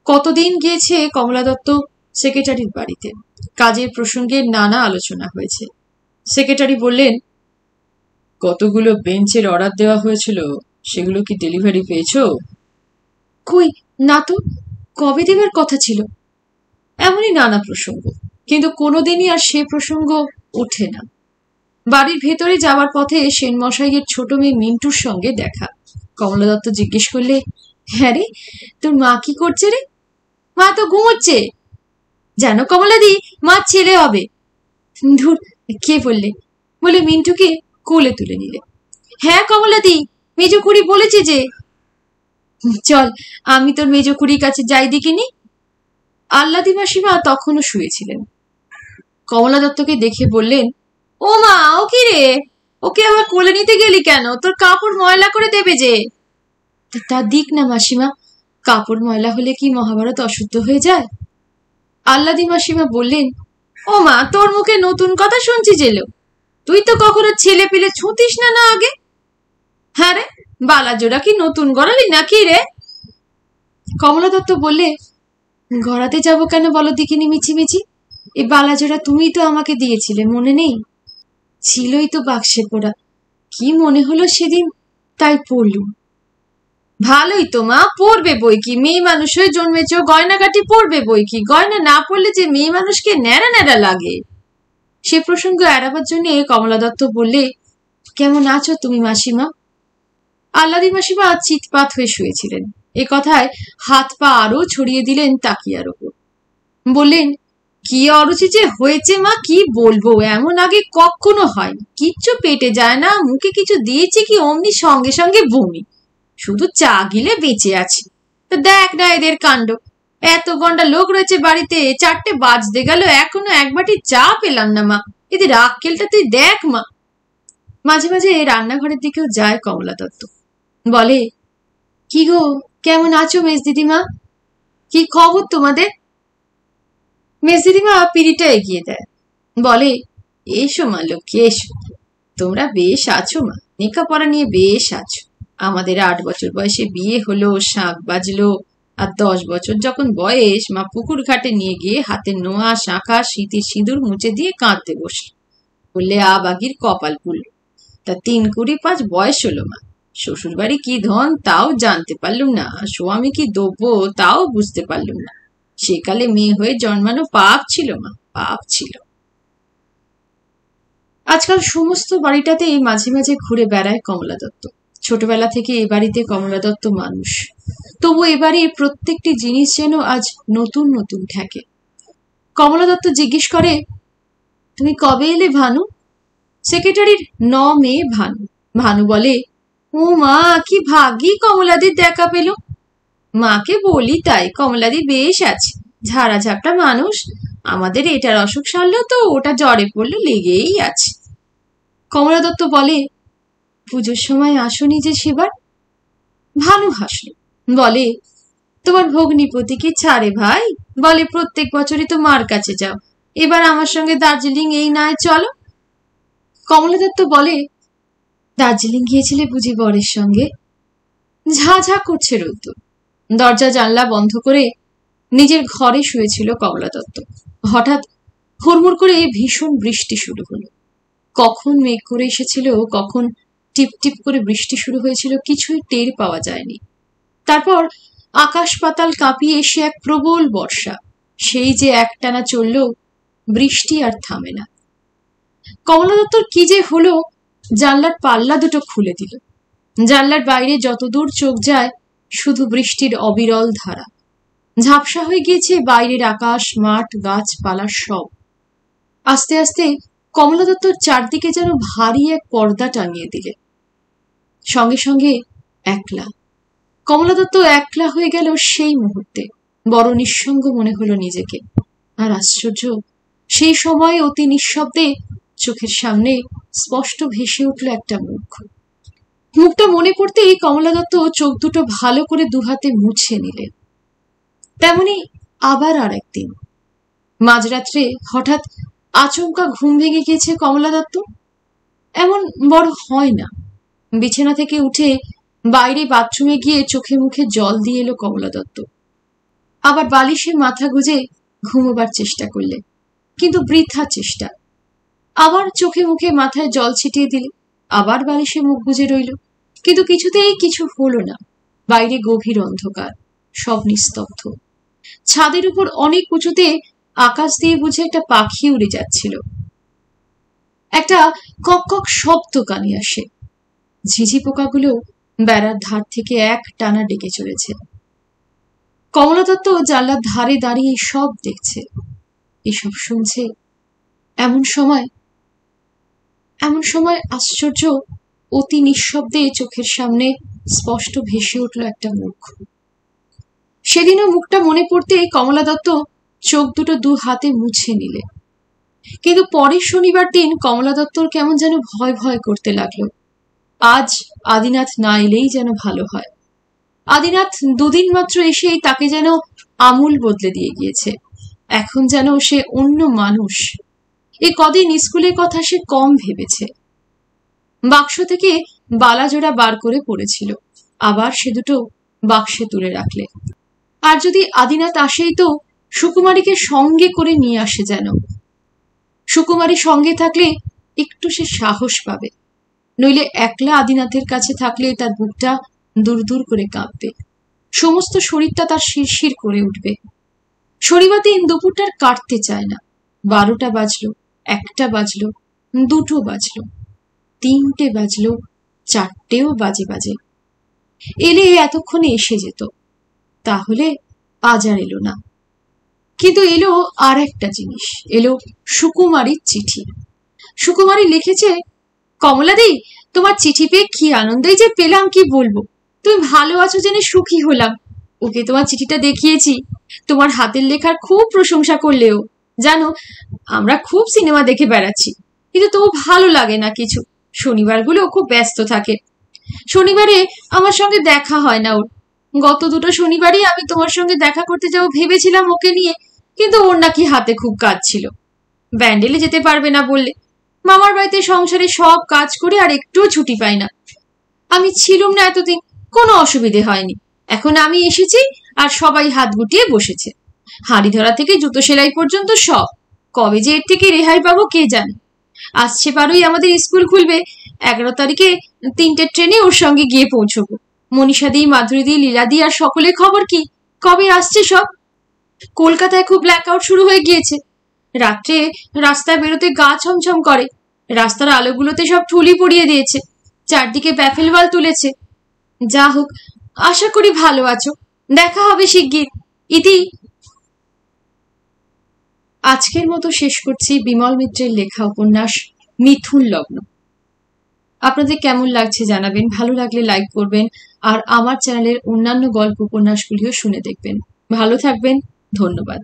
কতদিন গিয়েছে কমলা দত্ত সেক্রেটারির বাড়িতে। কাজের প্রসঙ্গে নানা আলোচনা হয়েছে। সেক্রেটারি বললেন, কতগুলো বেঞ্চের অর্ডার দেওয়া হয়েছিল, সেগুলো কি ডেলিভারি পেয়েছো? কই না তো, কবে দেবার কথা ছিল? এমনই নানা প্রসঙ্গ, কিন্তু কোনোদিনই আর সে প্রসঙ্গ ওঠে না। বাড়ির ভেতরে যাওয়ার পথে সেনমশাইয়ের ছোট মেয়ে মিন্টুর সঙ্গে দেখা। কমলা দত্ত জিজ্ঞেস করলে, হ্যাঁ রে, তোর মা কি করছে রে? মা তো ঘুমোচ্ছে। জানো কমলাদি, মা ছেলে হবে। ধুর, কে বললে? বলে মিন্টুকে কোলে তুলে নিলে। হ্যাঁ কমলাদি, মেজো খুড়ি বলেছে যে। চল, আমি তোর মেজো খুড়ির কাছে যাই দেখিনি। আল্লাদি মাসিমা তখনও শুয়েছিলেন। কমলা দত্তকে দেখে বললেন, ও মা, ও কি রে, ওকে আবার কোলে নিতে গেলি কেন? তোর কাপড় ময়লা করে দেবে যে। তা দিক না মাসিমা, কাপড় ময়লা হলে কি মহাভারত অশুদ্ধ হয়ে যায়? আল্লাদি মাসিমা বললেন, ও মা, তোর মুখে নতুন কথা শুনছি যেলো। তুই তো কখনো ছেলে পেলে ছুঁতিস না না আগে। হ্যাঁ রে, বালা জোড়া কি নতুন গড়ালি নাকি রে? কমলা দত্ত বললে, গড়াতে যাব কেন বলো দেখিনি মিছিমিছি? এ বালা জোড়া তুমি তো আমাকে দিয়েছিলে, মনে নেই? ছিলই তো বাক্সে পোড়া, কি মনে হলো সেদিন, তাই পড়লুম। ভালোই তো মা, পড়বে বই কি, মেয়ে মানুষ হয়ে জন্মেছ, গয়নাগাটি পড়বে বই কি, গয়না না পড়লে যে মেয়ে মানুষকে ন্যাড়া ন্যাড়া লাগে। সে প্রসঙ্গ এড়াবার জন্য কমলা দত্ত বললে, কেমন আছো তুমি মাসিমা? আল্লাদি মাসিমা চিৎপাত হয়ে শুয়েছিলেন। এ কথায় হাত পা আরো ছড়িয়ে দিলেন তাকিয়ার ওপর। বললেন, কি অরুচি যে হয়েছে মা, কি বলবো, এমন আগে কখনো হয়নি। কিচ্ছু পেটে যায় না, মুখে কিছু দিয়েছি কি অমনি সঙ্গে সঙ্গে বমি, শুধু চা গিলে বেঁচে আছি। তো দেখ না এদের কাণ্ড, এত গন্ডা লোক রয়েছে বাড়িতে, 4টে বাজতে গেল, এখনো এক বাটি চা পেলাম না মা, এদের আক্কেলটা তুই দেখ মা। মাঝে মাঝে রান্নাঘরের দিকেও যায় কমলা দত্ত। বলে, কি গো, কেমন আছো মেজ দিদিমা? কি খবর তোমাদের? মেজ দিদিমা পিড়িটা এগিয়ে দেয়, বলে, এসো মা লক্ষ্মী, এসো, তোমরা বেশ আছো মা, লেখাপড়া নিয়ে বেশ আছো। আমাদের 8 বছর বয়সে বিয়ে হলো, শাঁখ বাজলো, আর 10 বছর যখন বয়স, মা পুকুর ঘাটে নিয়ে গিয়ে হাতে নোয়া শাঁখা শীতের সিঁদুর মুছে দিয়ে কাঁদতে বসল। বললে আবাগির কপাল পুড়ল। তা 3-5 বয়স হলো মা, শ্বশুর বাড়ি কি ধন তাও জানতে পারলুম না, স্বামী কি দ্রব্য তাও বুঝতে পারলুম না। সেকালে মেয়ে হয়ে জন্মানো পাপ ছিল মা, পাপ ছিল। আজকাল সমস্ত বাড়িটাতেই মাঝে মাঝে ঘুরে বেড়ায় কমলা দত্ত। ছোটবেলা থেকে এ বাড়িতে কমলা দত্ত মানুষ, তবু এবারে প্রত্যেকটি জিনিস যেন আজ নতুন নতুন ঠেকে। কমলা দত্ত জিজ্ঞেস করে, তুমি কবে এলে ভানু? সেক্রেটারির 9 মে ভানু। ভানু বলে, ও মা, কি ভাগ্যি কমলাদির দেখা পেল। মাকে বলি তাই, কমলাদি বেশ আছে, ঝাড়া ঝাপটা মানুষ, আমাদের এটার অসুখ সারলেও তো ওটা জ্বরে পড়লে লেগেই আছে। কমলা দত্ত বলে, পুজোর সময় আসনি যে সেবার? ভানু হাসল, বলে, তোমার ভগ্নিপতি কি ছাড়ে ভাই? বলে, প্রত্যেক বছরই তো মার কাছে যাও, এবার আমার সঙ্গে দার্জিলিং এই নয় চলো। কমলা দত্ত বলে, দার্জিলিং গিয়েছিলে বুঝি বরের সঙ্গে? ঝা ঝা করছে রোদ্দুর। দরজা জানলা বন্ধ করে নিজের ঘরে শুয়েছিল কমলা দত্ত। হঠাৎ হুড়মুড় করে ভীষণ বৃষ্টি শুরু হলো। কখন মেঘ করে এসেছিল, কখন টিপ টিপ করে বৃষ্টি শুরু হয়েছিল, কিছুই টের পাওয়া যায়নি। তারপর আকাশ পাতাল কাঁপিয়ে এসে এক প্রবল বর্ষা, সেই যে একটানা চলল, বৃষ্টি আর থামে না। কমলা দত্তর কি যে হলো, জানলার পাল্লা দুটো খুলে দিল। জানলার বাইরে যতদূর চোখ যায় শুধু বৃষ্টির অবিরল ধারা। ঝাপসা হয়ে গিয়েছে বাইরের আকাশ, মাঠ, গাছপালা সব। আস্তে আস্তে কমলা দত্তর চারদিকে যেন ভারী এক পর্দা টাঙিয়ে দিলে। সঙ্গে সঙ্গে একলা। কমলা দত্ত একলা হয়ে গেল সেই মুহূর্তে, বড় নিঃসঙ্গ মনে হলো নিজেকে। আর আশ্চর্য, সেই সময় অতি নিঃশব্দে চোখের সামনে স্পষ্ট ভেসে উঠল একটা মুখ। মুখটা মনে পড়তেই কমলা দত্ত চোখ দুটো ভালো করে দুহাতে মুছে নিলেন। তেমনি আবার আর একদিন মাঝরাত্রে হঠাৎ আচমকা ঘুম ভেঙে গিয়েছে কমলা দত্ত। এমন বড় হয় না। বিছানা থেকে উঠে বাইরে বাথরুমে গিয়ে চোখে মুখে জল দিয়ে এলো কমলা দত্ত। আবার বালিশে মাথা গুজে ঘুমোবার চেষ্টা করলে, কিন্তু বৃথা চেষ্টা। আবার চোখে মুখে মাথায় জল ছিটিয়ে দিলে, আবার বালিশে মুখ গুজে রইল, কিন্তু কিছুতেই কিছু হলো না। বাইরে গভীর অন্ধকার, সব নিস্তব্ধ। ছাদের উপর অনেক উঁচুতে আকাশ দিয়ে বুঝে একটা পাখি উড়ে যাচ্ছিল। একটা কক কক শব্দ কানে আসে। ঝিঝি পোকাগুলো বেড়ার ধার থেকে এক টানা ডেকে চলেছে। কমলা দত্ত জানলার ধারে দাঁড়িয়ে সব দেখছে, এসব শুনছে। এমন সময় আশ্চর্য, অতি নিঃশব্দে চোখের সামনে স্পষ্ট ভেসে উঠল একটা মুখ। সেদিনও মুখটা মনে পড়তে কমলা দত্ত চোখ দুটো 2 হাতে মুছে নিলে। কিন্তু পরের শনিবার দিন কমলা দত্তর কেমন যেন ভয় ভয় করতে লাগলো। আজ আদিনাথ না এলেই যেন ভালো হয়। আদিনাথ 2 দিন মাত্র এসেই তাকে যেন আমূল বদলে দিয়ে গিয়েছে। এখন যেন সে অন্য মানুষ। এ কদিন স্কুলের কথা সে কম ভেবেছে। বাক্স থেকে বালাজোড়া বার করে পড়েছিল। আবার সে দুটো বাক্সে তুলে রাখলে। আর যদি আদিনাথ আসেই তো সুকুমারীকে সঙ্গে করে নিয়ে আসে যেন। সুকুমারী সঙ্গে থাকলে একটু সে সাহস পাবে, নইলে একলা আদিনাথের কাছে থাকলে তার বুকটা দূর দূর করে কাঁপবে, সমস্ত শরীরটা তার শিরশির করে উঠবে। শনিবার দিন দুপুরটার কাটতে চায় না। 12টা বাজলো, 1টা বাজলো, 2টো বাজলো, 3টে বাজলো, 4টেও বাজে বাজে। এলে এতক্ষণে এসে যেত, তাহলে আজ আর এলো না। কিন্তু এলো আর একটা জিনিস, এলো সুকুমারীর চিঠি। সুকুমারী লিখেছে, কমলাদি, তোমার চিঠি পেয়ে কি আনন্দই যে পেলাম কি বলবো। তুমি ভালো আছো জেনে সুখী হলাম। ওকে তোমার চিঠিটা দেখিয়েছি, তোমার হাতের লেখার খুব প্রশংসা করলেও। জানো, আমরা খুব সিনেমা দেখে বেড়াচ্ছি, কিন্তু তবু ভালো লাগে না কিছু। শনিবারগুলো খুব ব্যস্ত থাকে। শনিবারে আমার সঙ্গে দেখা হয় না ওর। গত 2টো শনিবারই আমি তোমার সঙ্গে দেখা করতে যাবো ভেবেছিলাম ওকে নিয়ে, কিন্তু ওর নাকি হাতে খুব কাজ ছিল। ব্যান্ডেলে যেতে পারবে না বললে। মামার বাড়িতে সংসারে সব কাজ করে আর একটুও ছুটি পাই না। আমি ছিলুম না এতদিন, কোনো অসুবিধে হয়নি। এখন আমি এসেছি আর সবাই হাত গুটিয়ে বসেছে। হাঁড়ি ধরা থেকে জুতো সেলাই পর্যন্ত সব। কবে যে এর থেকে রেহাই পাবো কে জানে। আসছে পারোই আমাদের স্কুল খুলবে। 11 তারিখে 3টে ট্রেনে ওর সঙ্গে গিয়ে পৌঁছবো। মনীষাদি, মাধুরীদি, লীলাদি আর সকলের খবর কি? কবে আসছে সব? কলকাতায় খুব ব্ল্যাকআউট শুরু হয়ে গিয়েছে। রাত্রে রাস্তায় বেরোতে গা ছমছম করে। রাস্তার আলোগুলোতে সব ঠুলি পড়িয়ে দিয়েছে, চারদিকে ব্যাফেল ওয়াল তুলেছে। যা হোক, আশা করি ভালো আছো। দেখা হবে শিগগির। ইতি। আজকের মতো শেষ করছি বিমল মিত্রের লেখা উপন্যাস মিথুন লগ্ন। আপনাদের কেমন লাগছে জানাবেন। ভালো লাগলে লাইক করবেন, আর আমার চ্যানেলের অন্যান্য গল্প উপন্যাসগুলিও শুনে দেখবেন। ভালো থাকবেন। ধন্যবাদ।